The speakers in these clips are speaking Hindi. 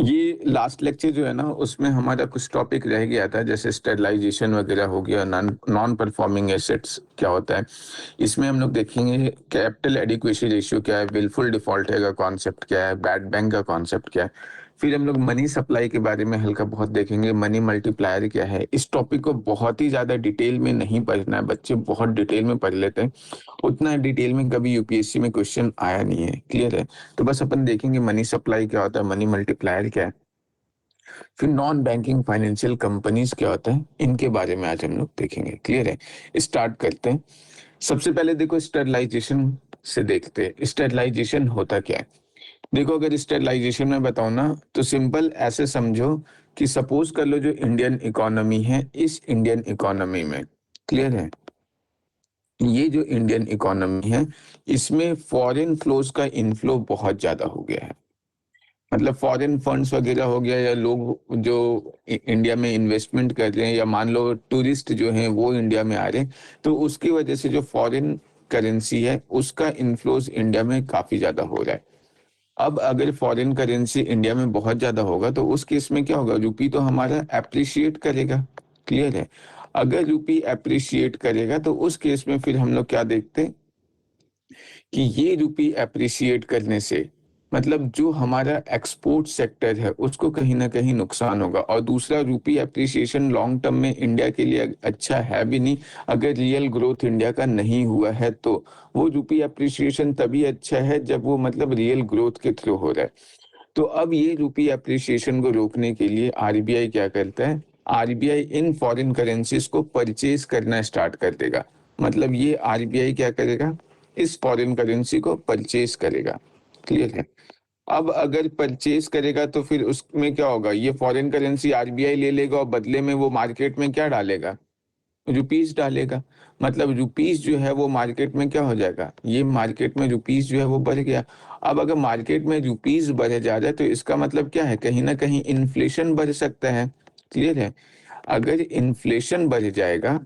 ये लास्ट लेक्चर जो है ना, उसमें हमारा कुछ टॉपिक रह गया था, जैसे स्टेरलाइजेशन वगैरह हो गया, नॉन नॉन परफॉर्मिंग एसेट्स क्या होता है। इसमें हम लोग देखेंगे कैपिटल एडिक्वेसी रेशियो क्या है, विलफुल डिफॉल्टर का कॉन्सेप्ट क्या है, बैड बैंक का कॉन्सेप्ट क्या है। फिर हम लोग मनी सप्लाई के बारे में हल्का बहुत देखेंगे, मनी मल्टीप्लायर क्या है। इस टॉपिक को बहुत ही ज्यादा डिटेल में नहीं पढ़ना है, बच्चे बहुत डिटेल में पढ़ लेते हैं। उतना डिटेल में कभी यूपीएससी में क्वेश्चन आया नहीं है, क्लियर है। तो बस अपन देखेंगे मनी सप्लाई क्या होता है, मनी मल्टीप्लायर क्या है, फिर नॉन बैंकिंग फाइनेंशियल कंपनीज क्या होता है, इनके बारे में आज हम लोग देखेंगे, क्लियर है। स्टार्ट करते हैं। सबसे पहले देखो स्टेरलाइजेशन से देखते हैं, स्टेरलाइजेशन होता क्या है। देखो अगर स्टेरलाइजेशन में बताऊं ना, तो सिंपल ऐसे समझो कि सपोज कर लो जो इंडियन इकोनॉमी है, इस इंडियन इकोनॉमी में, क्लियर है, ये जो इंडियन इकोनॉमी है, इसमें फॉरेन फ्लोज का इनफ्लो बहुत ज्यादा हो गया है। मतलब फॉरेन फंड्स वगैरह हो गया, या लोग जो इंडिया में इन्वेस्टमेंट कर रहे हैं, या मान लो टूरिस्ट जो हैं वो इंडिया में आ रहे हैं, तो उसकी वजह से जो फॉरेन करेंसी है उसका इन्फ्लोज इंडिया में काफी ज्यादा हो रहा है। अब अगर फॉरेन करेंसी इंडिया में बहुत ज्यादा होगा तो उस केस में क्या होगा, रुपी तो हमारा एप्रिशिएट करेगा, क्लियर है। अगर रुपी एप्रिशिएट करेगा तो उस केस में फिर हम लोग क्या देखते हैं कि ये रुपी एप्रिशिएट करने से मतलब जो हमारा एक्सपोर्ट सेक्टर है उसको कहीं ना कहीं नुकसान होगा, और दूसरा रुपी एप्रिसिएशन लॉन्ग टर्म में इंडिया के लिए अच्छा है भी नहीं। अगर रियल ग्रोथ इंडिया का नहीं हुआ है तो वो रुपी एप्रिसिएशन तभी अच्छा है जब वो मतलब रियल ग्रोथ के थ्रू हो रहा है। तो अब ये रुपी एप्रिसिएशन को रोकने के लिए आरबीआई क्या करता है, आरबीआई इन फॉरेन करेंसीज को परचेज करना स्टार्ट कर देगा। मतलब ये आरबीआई क्या करेगा, इस फॉरेन करेंसी को परचेज करेगा, क्लियर है। अब अगर परचेज करेगा तो फिर उसमें क्या होगा, ये फॉरेन करेंसी आरबीआई ले लेगा और बदले में वो मार्केट में क्या डालेगा, रुपीस डालेगा। मतलब रुपीस जो है वो मार्केट में क्या हो जाएगा, ये मार्केट में रुपीस जो है वो बढ़ गया। अब अगर मार्केट में रुपीस बढ़ जा रहा है तो इसका मतलब क्या है, कहीं ना कहीं इन्फ्लेशन बढ़ सकता है, क्लियर है। अगर इन्फ्लेशन बढ़ जाएगा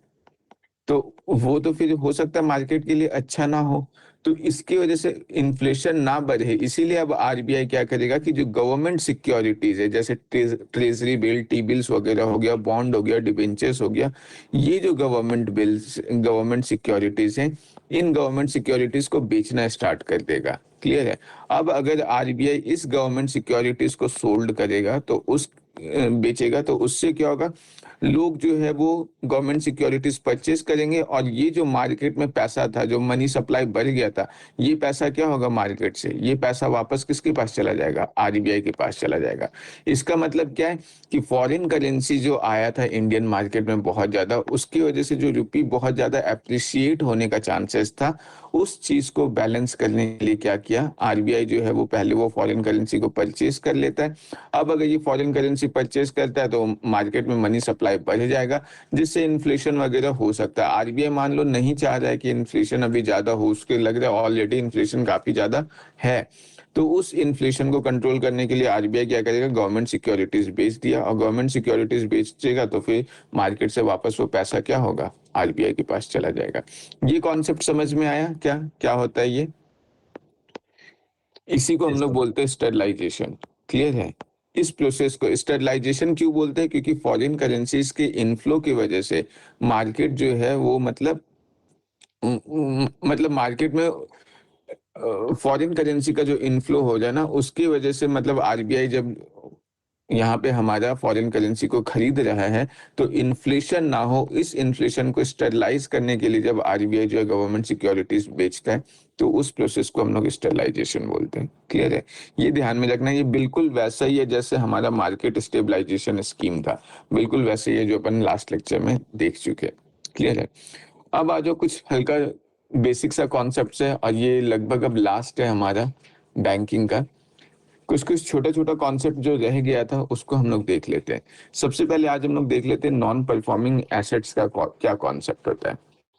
तो वो तो फिर हो सकता है मार्केट के लिए अच्छा ना हो। तो इसकी वजह से इन्फ्लेशन ना बढ़े, इसीलिए अब आरबीआई क्या करेगा कि जो गवर्नमेंट सिक्योरिटीज है, जैसे ट्रेजरी बिल, टी बिल्स वगैरह हो गया, बॉन्ड हो गया, डिबेंचर्स हो गया, ये जो गवर्नमेंट बिल्स, गवर्नमेंट सिक्योरिटीज हैं, इन गवर्नमेंट सिक्योरिटीज को बेचना स्टार्ट कर देगा, क्लियर है। अब अगर आरबीआई इस गवर्नमेंट सिक्योरिटीज को सोल्ड करेगा तो उस बेचेगा तो उससे क्या होगा, लोग जो है वो गवर्नमेंट सिक्योरिटीज परचेज करेंगे, और ये जो मार्केट में पैसा था, जो मनी सप्लाई बढ़ गया था, ये पैसा क्या होगा मार्केट से, ये पैसा वापस किसके पास चला जाएगा, आरबीआई के पास चला जाएगा। इसका मतलब क्या है कि फॉरेन करेंसी जो आया था इंडियन मार्केट में बहुत ज्यादा, उसकी वजह से जो रुपी बहुत ज्यादा एप्रिशिएट होने का चांसेस था, उस चीज को बैलेंस करने के लिए क्या किया आरबीआई जो है वो पहले वो फॉरेन करेंसी को परचेज कर लेता है। अब अगर ये फॉरेन करेंसी परचेज करता है तो मार्केट में मनी सप्लाई बढ़ जाएगा, जिससे इन्फ्लेशन वगैरह हो सकता है। आरबीआई मान लो नहीं चाह रहा है कि इन्फ्लेशन अभी ज्यादा हो, उसके लग रहा है ऑलरेडी इन्फ्लेशन काफी ज्यादा है। तो उस इन्फ्लेशन को कंट्रोल करने के लिए आरबीआई क्या करेगा, गवर्नमेंट सिक्योरिटीज बेच दिया, और गवर्नमेंट सिक्योरिटीज बेचेगा तो फिर मार्केट से वापस वो पैसा क्या होगा, आरबीआई के पास चला जाएगा। ये कॉन्सेप्ट समझ में आया क्या, क्या होता है ये, इसी को हम यस लोग सर। बोलते हैं स्टेरलाइजेशन, क्लियर है। इस प्रोसेस को स्टेरलाइजेशन क्यों बोलते हैं, क्योंकि फॉरेन करेंसीज के इनफ्लो की वजह से मार्केट जो है वो मतलब मार्केट में फॉरेन करेंसी का जो इनफ्लो हो जाए ना, उसकी वजह से मतलब आरबीआई जब यहाँ पे हमारा फॉरेन करेंसी को खरीद रहा है तो इन्फ्लेशन ना हो, इस इन्फ्लेशन को स्टेरलाइज करने के लिए जब आरबीआई जो है गवर्नमेंट सिक्योरिटीज बेचता है, तो उस प्रोसेस को हम लोग स्टेरलाइजेशन बोलते हैं, क्लियर है। ये ध्यान में रखना, ये बिल्कुल वैसा ही है जैसे हमारा मार्केट स्टेबलाइजेशन स्कीम था, बिल्कुल वैसे ही है जो अपन लास्ट लेक्चर में देख चुके हैं, क्लियर है। अब आ जाओ, कुछ हल्का बेसिक सा कॉन्सेप्ट है, और ये लगभग अब लास्ट है हमारा बैंकिंग का। कुछ कुछ छोटा छोटा कॉन्सेप्ट जो रह गया था उसको हम लोग देख लेते हैं। सबसे पहले आज हम लोग देख लेते हैं नॉन परफॉर्मिंग एसेट्स का क्या कॉन्सेप्ट होता है,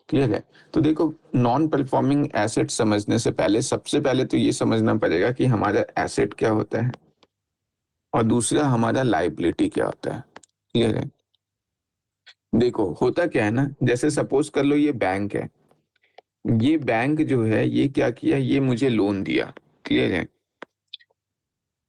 क्लियर है। तो देखो, नॉन परफॉर्मिंग एसेट समझने से पहले सबसे पहले तो ये समझना पड़ेगा कि हमारा एसेट क्या होता है, और दूसरा हमारा लाइबिलिटी क्या होता है, क्लियर है। देखो होता क्या है ना, जैसे सपोज कर लो ये बैंक है, ये बैंक जो है ये क्या किया, ये मुझे लोन दिया, क्लियर है।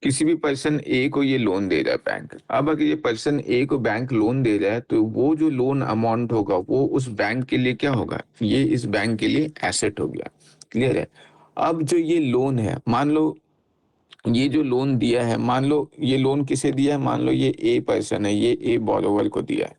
किसी भी पर्सन ए को ये लोन दे रहा है बैंक। अब अगर ये पर्सन ए को बैंक लोन दे रहा है तो वो जो लोन अमाउंट होगा वो उस बैंक के लिए क्या होगा, ये इस बैंक के लिए एसेट हो गया। क्लियर है। अब जो ये लोन है, मान लो ये जो लोन दिया है, मान लो ये लोन किसे दिया है, मान लो ये ए पर्सन है, ये ए बोरोवर को दिया है।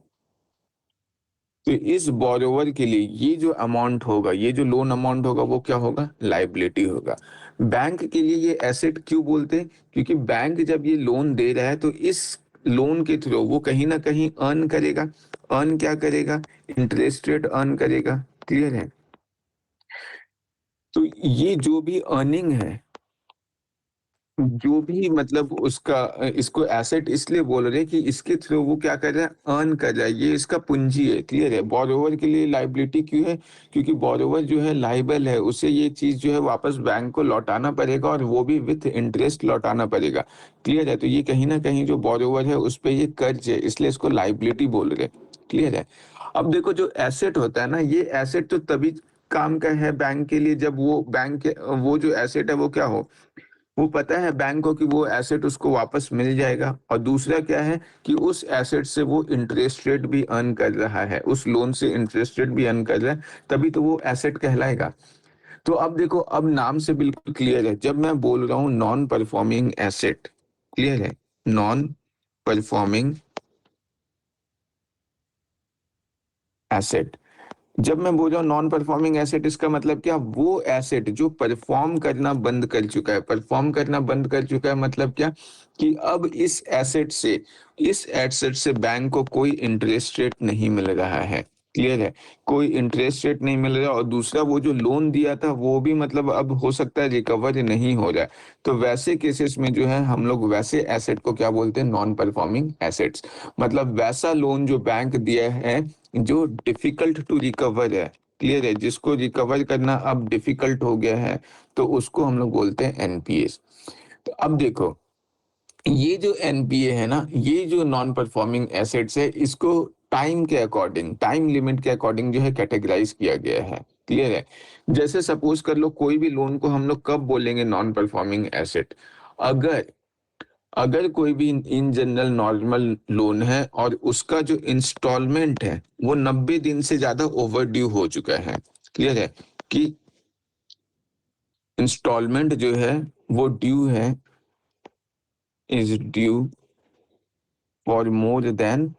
तो इस बोरोवर के लिए ये जो अमाउंट होगा, ये जो लोन अमाउंट होगा वो क्या होगा, लाइबिलिटी होगा। बैंक के लिए ये एसेट क्यों बोलते हैं, क्योंकि बैंक जब ये लोन दे रहा है तो इस लोन के थ्रू वो कहीं ना कहीं अर्न करेगा। अर्न क्या करेगा, इंटरेस्ट रेट अर्न करेगा। क्लियर है। तो ये जो भी अर्निंग है, जो भी मतलब उसका इसको एसेट इसलिए बोल रहे हैं कि इसके थ्रू वो क्या कर रहा है, अर्न कर रहा है, ये इसका पूंजी है। क्लियर है। बोरोवर के लिए लाइबिलिटी क्यों है, क्योंकि बोरोवर जो है लाइबल है, उसे ये चीज जो है वापस बैंक को लौटाना पड़ेगा और वो भी विथ इंटरेस्ट लौटाना पड़ेगा। क्लियर है। तो ये कहीं ना कहीं जो बोरोवर है उस पर ये कर्ज है, इसलिए इसको लाइबिलिटी बोल रहे हैं। क्लियर है। अब देखो जो एसेट होता है ना, ये एसेट तो तभी काम का है बैंक के लिए जब वो बैंक के वो जो एसेट है वो क्या हो, वो पता है बैंक को कि वो एसेट उसको वापस मिल जाएगा। और दूसरा क्या है कि उस एसेट से वो इंटरेस्ट रेट भी अर्न कर रहा है, उस लोन से इंटरेस्ट रेट भी अर्न कर रहा है, तभी तो वो एसेट कहलाएगा। तो अब देखो, अब नाम से बिल्कुल क्लियर है, जब मैं बोल रहा हूँ नॉन परफॉर्मिंग एसेट, क्लियर है, नॉन परफॉर्मिंग एसेट, जब मैं बोल रहा हूँ नॉन परफॉर्मिंग एसेट, इसका मतलब क्या, वो एसेट जो परफॉर्म करना बंद कर चुका है। परफॉर्म करना बंद कर चुका है मतलब क्या, कि अब इस एसेट से बैंक को कोई इंटरेस्ट रेट नहीं मिल रहा है। क्लियर है। कोई इंटरेस्ट रेट नहीं मिल रहा, और दूसरा वो जो लोन दिया था वो भी मतलब अब हो सकता है रिकवर नहीं हो रहा है। तो वैसे केसेस में जो है हम लोग वैसे एसेट को क्या बोलते हैं, नॉन परफॉर्मिंग एसेट्स। मतलब वैसा लोन जो बैंक दिया है जो डिफिकल्ट टू रिकवर है। क्लियर है। जिसको रिकवर करना अब डिफिकल्ट हो गया है, तो उसको हम लोग बोलते हैं एनपीएस। तो अब देखो, ये जो एनपीए है ना, ये जो नॉन परफॉर्मिंग एसेट्स है, इसको टाइम के अकॉर्डिंग, टाइम लिमिट के अकॉर्डिंग जो है कैटेगराइज किया गया है। क्लियर है। जैसे सपोज कर लो, कोई भी लोन को हम लोग कब बोलेंगे नॉन परफॉर्मिंग एसेट, अगर अगर कोई भी इन जनरल नॉर्मल लोन है और उसका जो इंस्टॉलमेंट है वो 90 दिन से ज्यादा ओवर ड्यू हो चुका है। क्लियर है। कि इंस्टॉलमेंट जो है वो ड्यू है, is due for more than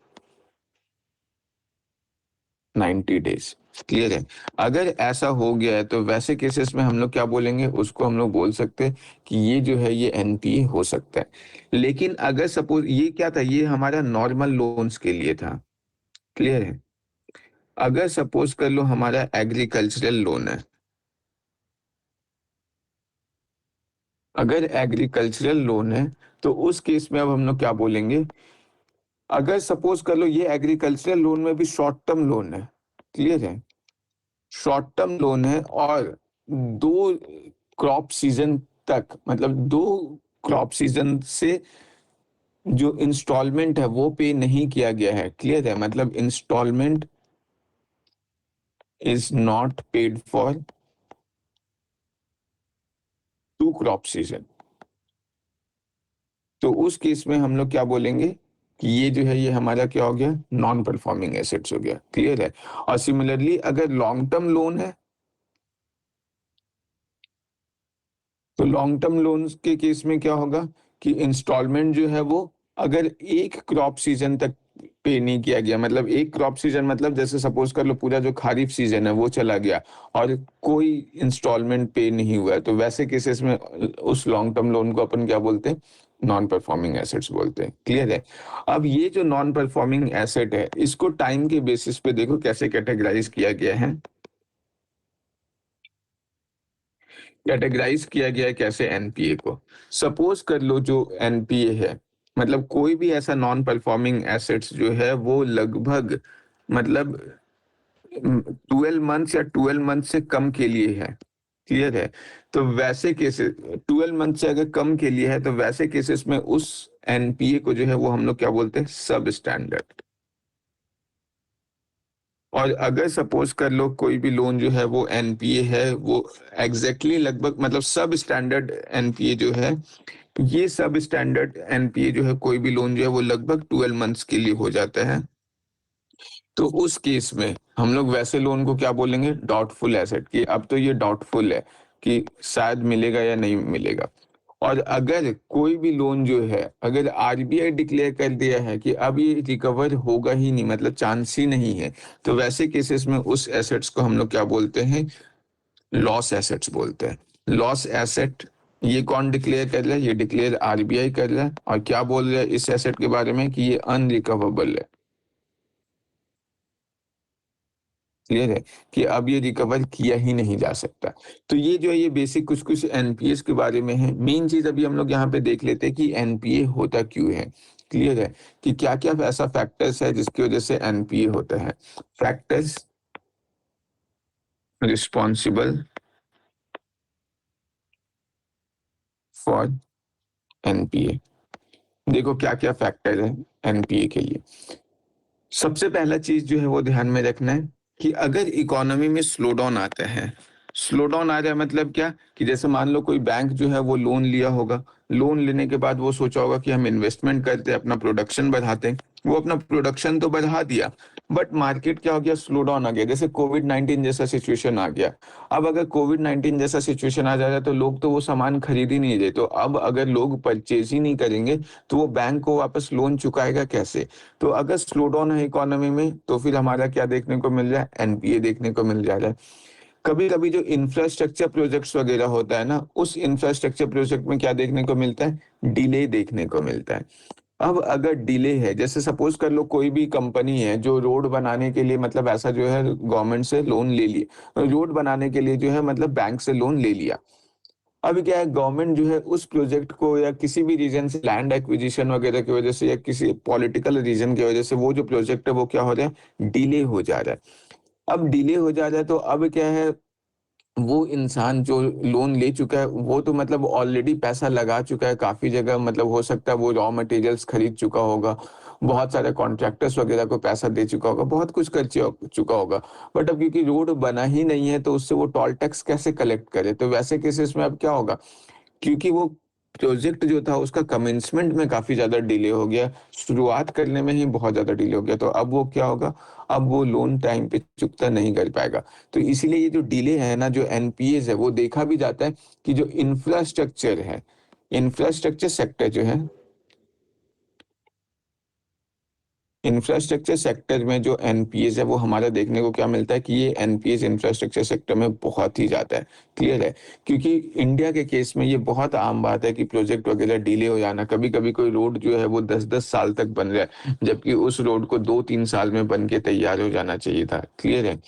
90 days. Clear है। अगर ऐसा हो गया है तो वैसे केसेस में हम लोग क्या बोलेंगे, उसको हम लोग बोल सकते हैं कि ये जो है ये एनपीए हो सकता है। लेकिन अगर सपोज ये क्या था, ये हमारा नॉर्मल लोन्स के लिए था। क्लियर है। अगर सपोज कर लो हमारा एग्रीकल्चरल लोन है, अगर एग्रीकल्चरल लोन है तो उस केस में अब हम लोग क्या बोलेंगे, अगर सपोज कर लो ये एग्रीकल्चरल लोन में भी शॉर्ट टर्म लोन है। क्लियर है। शॉर्ट टर्म लोन है और दो क्रॉप सीजन तक, मतलब दो क्रॉप सीजन से जो इंस्टॉलमेंट है वो पे नहीं किया गया है। क्लियर है। मतलब installment is not paid for 2 crop season. तो उस केस में हम लोग क्या बोलेंगे कि ये जो है ये हमारा क्या हो गया, नॉन परफॉर्मिंग एसेट्स हो गया। क्लियर है। और सिमिलरली अगर लॉन्ग टर्म लोन है, तो लॉन्ग टर्म लोन्स के केस में क्या होगा कि इंस्टॉलमेंट जो है वो अगर एक क्रॉप सीजन तक पे नहीं किया गया, मतलब एक क्रॉप सीजन मतलब जैसे सपोज कर लो पूरा जो खरीफ सीजन है वो चला गया और कोई इंस्टॉलमेंट पे नहीं हुआ है, तो वैसे केसेस में उस लॉन्ग टर्म लोन को अपन क्या बोलते हैं, नॉन परफॉर्मिंग एसेट्स बोलते हैं। क्लियर है। अब ये जो नॉन परफॉर्मिंग एसेट है इसको टाइम के बेसिस पे देखो कैसे कैटेगराइज किया गया है। कैटेगराइज किया गया है कैसे, एनपीए को। सपोज कर लो जो एनपीए है, मतलब कोई भी ऐसा नॉन परफॉर्मिंग एसेट्स जो है वो लगभग मतलब 12 मंथ्स या 12 मंथ से कम के लिए है। क्लियर है। तो वैसे केसेस 12 मंथ से अगर कम के लिए है तो वैसे केसेस में उस एनपीए को जो है वो हम लोग क्या बोलते हैं, सब स्टैंडर्ड। और अगर सपोज कर लो कोई भी लोन जो है वो एनपीए है, वो एग्जैक्टली लगभग मतलब सब स्टैंडर्ड एनपीए जो है, ये सब स्टैंडर्ड एनपीए जो है, कोई भी लोन जो है वो लगभग 12 मंथ्स के लिए हो जाता है। तो उस केस में हम लोग वैसे लोन को क्या बोलेंगे, डाउटफुल एसेट, कि अब तो ये डाउटफुल है कि शायद मिलेगा या नहीं मिलेगा। और अगर कोई भी लोन जो है, अगर आरबीआई डिक्लेयर कर दिया है कि अब ये रिकवर होगा ही नहीं, मतलब चांस ही नहीं है, तो वैसे केसेस में उस एसेट्स को हम लोग क्या बोलते हैं, लॉस एसेट्स बोलते हैं। लॉस एसेट ये कौन डिक्लेयर कर रहा है, ये डिक्लेयर आरबीआई कर रहा है। और क्या बोल रहा है इस एसेट के बारे में, कि ये अनरिकवेबल है। क्लियर है कि अब ये रिकवर किया ही नहीं जा सकता। तो ये जो है, ये बेसिक कुछ-कुछ एनपीएस के बारे में है। मेन चीज़ अभी हम लोग यहाँ पे देख लेते हैं कि एनपीए होता क्यों है? क्लियर है कि क्या-क्या ऐसा फैक्टर्स है जिसकी वजह से एनपीए होता है? Factors responsible for NPA. देखो क्या-क्या फैक्टर है एनपीए के लिए। सबसे पहला चीज जो है वो ध्यान में रखना है कि अगर इकोनॉमी में स्लो डाउन आता है, स्लो डाउन आ रहा है मतलब क्या, कि जैसे मान लो कोई बैंक जो है वो लोन लिया होगा, लोन लेने के बाद वो सोचा होगा कि हम इन्वेस्टमेंट करते हैं, अपना प्रोडक्शन बढ़ाते हैं। वो अपना प्रोडक्शन तो बढ़ा दिया, बट मार्केट क्या हो गया, स्लो डाउन आ गया, जैसे कोविड 19 जैसा सिचुएशन आ गया। अब अगर कोविड 19 जैसा सिचुएशन आ जाएगा तो लोग तो वो सामान खरीद ही नहीं रहे, तो अब अगर लोग परचेज ही नहीं करेंगे तो वो बैंक को वापस लोन चुकाएगा कैसे? तो अगर स्लो डाउन है इकोनॉमी में, तो फिर हमारा क्या देखने को मिल रहा है, एनपीए देखने को मिल जा रहा है। कभी-कभी जो इंफ्रास्ट्रक्चर प्रोजेक्ट्स वगैरह होता है ना, उस इंफ्रास्ट्रक्चर प्रोजेक्ट में क्या देखने को मिलता है, डिले देखने को मिलता है। अब अगर डिले है, जैसे सपोज कर लो कोई भी कंपनी है जो रोड बनाने के लिए, मतलब ऐसा जो है गवर्नमेंट से लोन ले लिए, रोड बनाने के लिए जो है मतलब बैंक से लोन ले लिया। अभी क्या है, गवर्नमेंट जो है उस प्रोजेक्ट को या किसी भी रीजन से, लैंड एक्विजिशन वगैरह की वजह से या किसी पॉलिटिकल रीजन की वजह से, वो जो प्रोजेक्ट है वो क्या हो रहा है, डिले हो जा रहा है। अब डिले हो जा रहा है तो अब क्या है, वो इंसान जो लोन ले चुका है वो तो मतलब ऑलरेडी पैसा लगा चुका है काफ़ी जगह, मतलब हो सकता है वो रॉ मटेरियल्स खरीद चुका होगा, बहुत सारे कॉन्ट्रैक्टर्स वगैरह को पैसा दे चुका होगा, बहुत कुछ कर चुका होगा। बट अब क्योंकि रोड बना ही नहीं है तो उससे वो टोल टैक्स कैसे कलेक्ट करे? तो वैसे केसेस में अब क्या होगा, क्योंकि वो प्रोजेक्ट जो था उसका कमेंसमेंट में काफ़ी ज़्यादा डिले हो गया, शुरुआत करने में ही बहुत ज़्यादा डिले हो गया, तो अब वो क्या होगा, अब वो लोन टाइम पे चुकता नहीं कर पाएगा। तो इसीलिए ये जो डिले है ना, जो एनपीएज़ है, वो देखा भी जाता है कि जो इंफ्रास्ट्रक्चर है, इंफ्रास्ट्रक्चर सेक्टर जो है, इंफ्रास्ट्रक्चर सेक्टर में जो एनपीएस है वो हमारा देखने को क्या मिलता है, कि ये एनपीएस इंफ्रास्ट्रक्चर सेक्टर में बहुत ही ज़्यादा है। क्लियर है? क्योंकि इंडिया के केस में ये बहुत आम बात है कि प्रोजेक्ट वगैरह डिले हो जाना। कभी-कभी कोई रोड जो है वो 10-10 साल तक बन रहा है, जबकि उस रोड को 2-3 साल में बन के तैयार हो जाना चाहिए था। क्लियर है?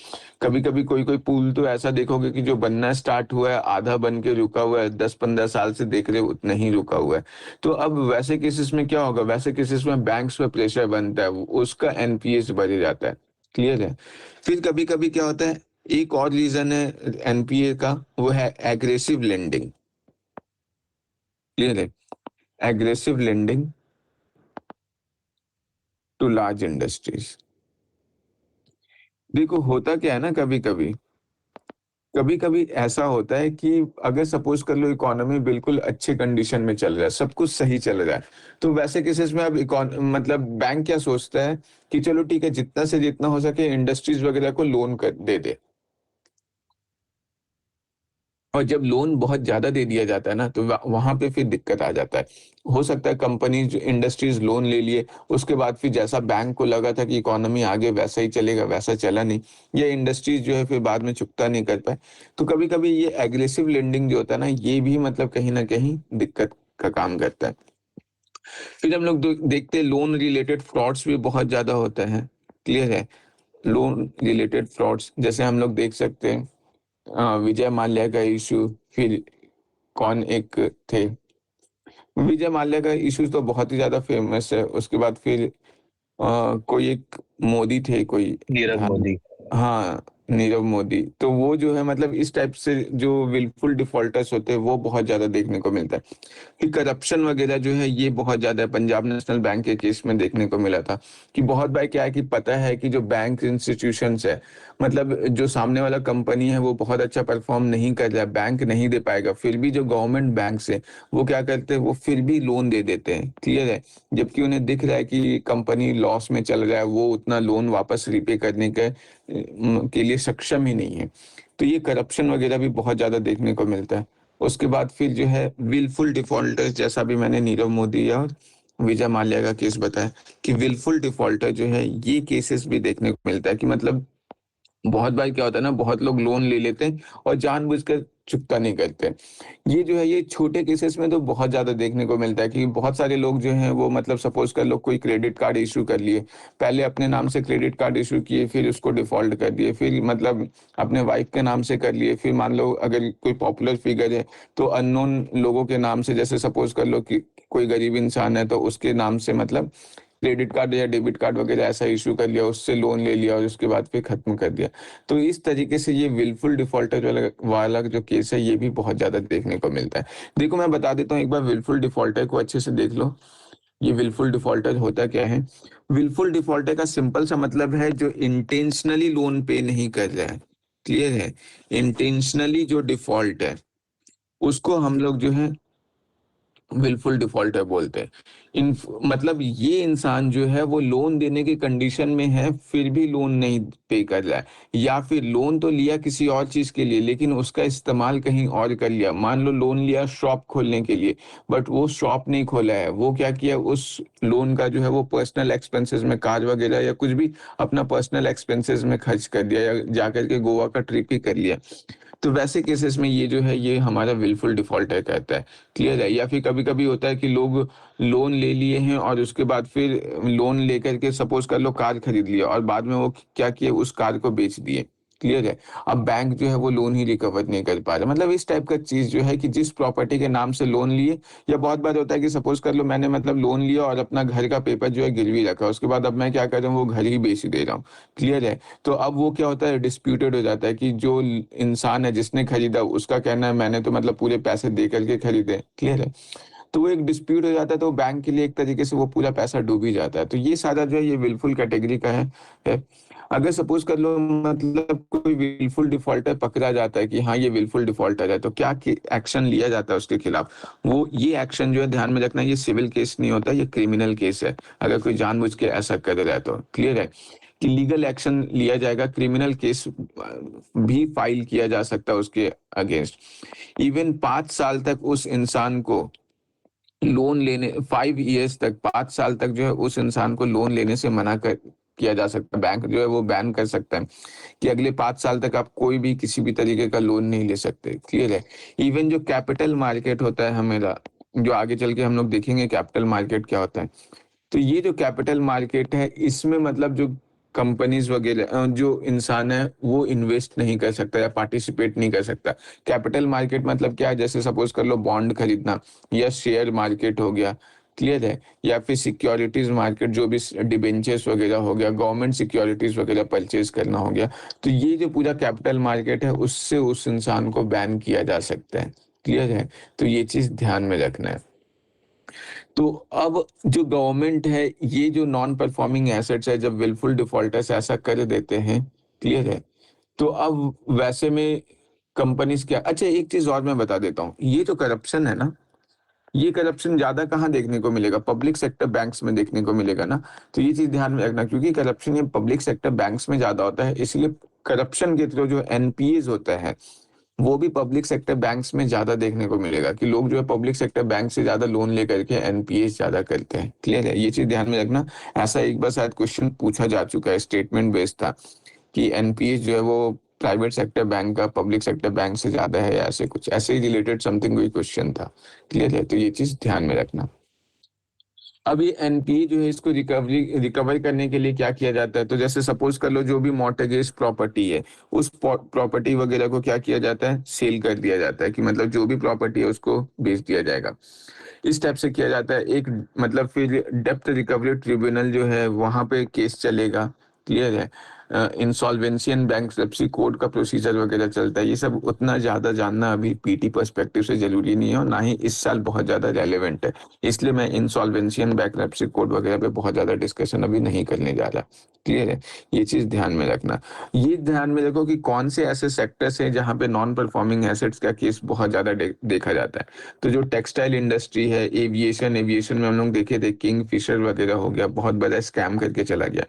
कभी-कभी कोई-कोई पुल तो ऐसा देखोगे कि जो बनना स्टार्ट हुआ है, आधा बन के रुका हुआ है, 10-15 साल से देख रहे हो उतना ही रुका हुआ है। तो अब वैसे केसेस में क्या होगा, वैसे केसेस में बैंक्स पे प्रेशर बनता है, उसका एनपीएस बढ़ जाता है। क्लियर है? फिर कभी-कभी क्या होता है, एक और रीज़न है एनपीए का, वो है एग्रेसिव लेंडिंग। क्लियर है? Aggressive lending to large industries. देखो होता क्या है ना, कभी-कभी, कभी-कभी ऐसा होता है कि अगर सपोज़ कर लो इकोनॉमी बिल्कुल अच्छे कंडीशन में चल रहा है, सब कुछ सही चल रहा है, तो वैसे केसेस में अब मतलब बैंक क्या सोचता है कि चलो ठीक है, जितना से जितना हो सके इंडस्ट्रीज़ वगैरह को लोन कर दे दे। और जब लोन बहुत ज़्यादा दे दिया जाता है ना, तो वहाँ पे फिर दिक्कत आ जाता है। हो सकता है कंपनीज़, इंडस्ट्रीज़ लोन ले लिए, उसके बाद फिर जैसा बैंक को लगा था कि इकोनॉमी आगे वैसा ही चलेगा, वैसा चला नहीं। या इंडस्ट्रीज़ जो है फिर बाद में चुकता नहीं कर पाए। तो कभी-कभी ये एग्रेसिव लेंडिंग जो होता है ना, ये भी मतलब कहीं न कहीं दिक्कत का काम करता है। फिर हम लोग देखते हैं लोन रिलेटेड फ्रॉड्स भी बहुत ज़्यादा होते हैं। क्लियर है? लोन रिलेटेड फ्रॉड्स जैसे हम लोग देख सकते हैं, विजय माल्या का इश्यू, फिर कौन एक थे, विजय माल्या का इश्यू तो बहुत ही ज़्यादा फ़ेमस है। उसके बाद फिर कोई एक मोदी थे कोई, नीरव ध्यान, मोदी। हाँ, नीरव मोदी, तो वो जो है मतलब इस टाइप से जो विलफुल डिफ़ॉल्टर्स होते हैं, वो बहुत ज़्यादा देखने को मिलता है। कि करप्शन वगैरह जो है ये बहुत ज़्यादा पंजाब नेशनल बैंक के केस में देखने को मिला था, कि बहुत बार क्या है कि पता है कि जो बैंक इंस्टीट्यूशंस है, मतलब जो सामने वाला कंपनी है वो बहुत अच्छा परफ़ॉर्म नहीं कर रहा है, बैंक नहीं दे पाएगा, फिर भी जो गवर्नमेंट बैंक्स हैं, वो क्या करते हैं, वो फिर भी लोन दे देते हैं, क्लियर है? जबकि उन्हें दिख रहा है कि कंपनी लॉस में चल रहा है, वो उतना लोन वापस रीपे करने के लिए सक्षम ही नहीं है। तो ये करप्शन वगैरह भी बहुत ज़्यादा देखने को मिलता है। उसके बाद फिर जो है विलफुल डिफ़ॉल्टर्स, जैसा अभी मैंने नीरव मोदी और विजय माल्या का केस बताया, कि विलफुल डिफ़ॉल्टर जो है ये केसेस भी देखने को मिलता है कि मतलब बहुत बार क्या होता है ना, बहुत लोग लोन ले लेते हैं और जानबूझकर चुकता नहीं करते। ये जो है ये छोटे केसेस में तो बहुत ज़्यादा देखने को मिलता है कि बहुत सारे लोग जो हैं वो मतलब सपोज़ कर लो कोई क्रेडिट कार्ड इश्यू कर लिए, पहले अपने नाम से क्रेडिट कार्ड इश्यू किए, फिर उसको डिफ़ॉल्ट कर दिए, फिर मतलब अपने वाइफ़ के नाम से कर लिए, फिर मान लो अगर कोई पॉपुलर फ़िगर है, तो अननोन लोगों के नाम से, जैसे सपोज़ कर लो कि कोई गरीब इंसान है तो उसके नाम से मतलब क्रेडिट कार्ड या डेबिट कार्ड वगैरह ऐसा इश्यू कर लिया, उससे लोन ले लिया और उसके बाद फिर खत्म कर दिया। तो इस तरीके से ये विलफुल डिफ़ॉल्टर वाला वाला जो केस है, ये भी बहुत ज़्यादा देखने को मिलता है। देखो मैं बता देता हूँ, एक बार विलफुल डिफ़ॉल्टर को अच्छे से देख लो। ये विलफुल डिफ़ॉल्टर होता क्या है? विलफुल डिफ़ॉल्टर का सिंपल सा मतलब है जो इंटेंशनली लोन पे नहीं कर रहा है। क्लियर है? इंटेंशनली जो डिफ़ॉल्ट है, उसको हम लोग जो है विलफुल डिफ़ॉल्टर बोलते हैं। मतलब ये इंसान जो है वो लोन देने की कंडीशन में है, फिर भी लोन नहीं पे कर रहा है, या फिर लोन तो लिया किसी और चीज़ के लिए लेकिन उसका इस्तेमाल कहीं और कर लिया। मान लो लोन लिया शॉप खोलने के लिए, बट वो शॉप नहीं खोला है, वो क्या किया, उस लोन का जो है वो पर्सनल एक्सपेंसेस में कार वगैरह या कुछ भी अपना पर्सनल एक्सपेंसेस में खर्च कर दिया, या जाकर के गोवा का ट्रिप ही कर लिया। तो वैसे केसेस में ये जो है ये हमारा विलफुल डिफ़ॉल्टर कहता है, क्लियर है? या फिर कभी-कभी होता है कि लोग लोन ले लिए हैं और उसके बाद फिर लोन लेकर के सपोज़ कर लो कार खरीद लिया और बाद में वो क्या किए, उस कार को बेच दिए, क्लियर है? अब बैंक जो है वो लोन ही रिकवर नहीं कर पा रहा। मतलब इस टाइप का चीज़ जो है कि जिस प्रॉपर्टी के नाम से लोन लिए, या बहुत बार होता है कि सपोज़ कर लो मैंने मतलब लोन लिया और अपना घर का पेपर जो है गिरवी रखा, उसके बाद अब मैं क्या कर रहा हूँ, वो घर ही बेच दे रहा हूँ, क्लियर है? तो अब वो क्या होता है, डिस्प्यूटेड हो जाता है कि जो इंसान है जिसने खरीदा उसका कहना है मैंने तो मतलब पूरे पैसे दे करके खरीदे, क्लियर है? तो वो एक डिस्प्यूट हो जाता है, तो बैंक के लिए एक तरीके से वो पूरा पैसा डूब ही जाता है। तो ये सारा जो है ये विलफुल कैटेगरी का है। अगर सपोज़ कर लो मतलब कोई विलफुल डिफ़ॉल्टर पकड़ा जाता है कि हाँ, ये विलफुल डिफ़ॉल्टर है, तो क्या कि एक्शन लिया जाता है उसके खिलाफ। वो ये एक्शन जो है ध्यान में रखना, ये सिविल केस नहीं होता, ये क्रिमिनल केस है। अगर कोई जानबूझ के ऐसा कर रहा है तो, क्लियर है? कि लीगल एक्शन लिया जाएगा, क्रिमिनल केस भी फाइल किया जा सकता है उसके अगेंस्ट। इवन 5 साल तक उस इंसान को लोन लेने 5 इयर्स तक 5 साल तक जो है उस इंसान को लोन लेने से मना कर किया जा सकता है। बैंक जो है वो बैन कर सकता है कि अगले 5 साल तक आप कोई भी किसी भी तरीके का लोन नहीं ले सकते, क्लियर है? इवन जो कैपिटल मार्केट होता है हमारा, जो आगे चल के हम लोग देखेंगे कैपिटल मार्केट क्या होता है। तो ये जो कैपिटल मार्केट है, इसमें मतलब जो कंपनीज़ वगैरह जो इंसान है, वो इन्वेस्ट नहीं कर सकता या पार्टिसिपेट नहीं कर सकता। कैपिटल मार्केट मतलब क्या है? जैसे सपोज़ कर लो बॉन्ड खरीदना या शेयर मार्केट हो गया, क्लियर है? या फिर सिक्योरिटीज़ मार्केट, जो भी डिबेंचर्स वगैरह हो गया, गवर्नमेंट सिक्योरिटीज़ वगैरह परचेज़ करना हो गया। तो ये जो पूरा कैपिटल मार्केट है, उससे उस इंसान को बैन किया जा सकता है, क्लियर है? तो ये चीज़ ध्यान में रखना है। तो अब जो गवर्नमेंट है, ये जो नॉन परफॉर्मिंग एसेट्स है, जब विलफुल डिफॉल्टर्स ऐसा कर देते हैं, क्लियर है? तो अब वैसे में कंपनीज़ क्या, अच्छा एक चीज़ और मैं बता देता हूँ, ये जो करप्शन है ना, ये करप्शन ज़्यादा कहाँ देखने को मिलेगा? पब्लिक सेक्टर बैंक्स में देखने को मिलेगा ना, तो ये चीज़ ध्यान में रखना, क्योंकि करप्शन ये पब्लिक सेक्टर बैंक्स में ज़्यादा होता है, इसलिए करप्शन के थ्रू जो एनपीएज़ होता है, वो भी पब्लिक सेक्टर बैंक्स में ज़्यादा देखने को मिलेगा कि लोग जो है पब्लिक सेक्टर बैंक से ज़्यादा लोन लेकर के एनपीएस ज़्यादा करते हैं। क्लियर है? ये चीज़ ध्यान में रखना। ऐसा एक बार शायद क्वेश्चन पूछा जा चुका है, स्टेटमेंट बेस्ड था कि एनपीएस जो है वो प्राइवेट सेक्टर बैंक का पब्लिक सेक्टर बैंक से ज़्यादा है, या ऐसे कुछ ऐसे ही रिलेटेड समथिंग कोई क्वेश्चन था। क्लियर है? तो ये चीज़ ध्यान में रखना। अब ये एनपीए जो है इसको रिकवर करने के लिए क्या किया जाता है? तो जैसे सपोज़ कर लो जो भी मॉर्टगेज प्रॉपर्टी है, उस प्रॉपर्टी वगैरह को क्या किया जाता है? सेल कर दिया जाता है कि मतलब जो भी प्रॉपर्टी है उसको बेच दिया जाएगा। इस टाइप से किया जाता है। एक मतलब फिर डेब्ट रिकवरी ट्रिब्यूनल जो है वहाँ पे केस चलेगा, क्लियर है? इंसॉल्वेंसी एंड बैंक्रप्सी कोड का प्रोसीजर वगैरह चलता है, ये सब उतना ज़्यादा जानना अभी पीटी पर्सपेक्टिव से ज़रूरी नहीं है और ना ही इस साल बहुत ज़्यादा रेलेवेंट है। इसलिए मैं इंसॉल्वेंसी एंड बैंक्रप्सी कोड वगैरह पे बहुत ज़्यादा डिस्कशन अभी नहीं करने जा रहा। क्लियर है? ये चीज़ ध्यान में रखना। ये ध्यान में रखो कि कौन से ऐसे सेक्टर्स हैं जहाँ पे नॉन परफॉर्मिंग एसेट्स का केस बहुत ज़्यादा देखा जाता है। तो जो टेक्सटाइल इंडस्ट्री है, एविएशन में हम लोग देखे थे किंगफिशर वगैरह हो गया, बहुत बड़ा स्कैम करके चला गया।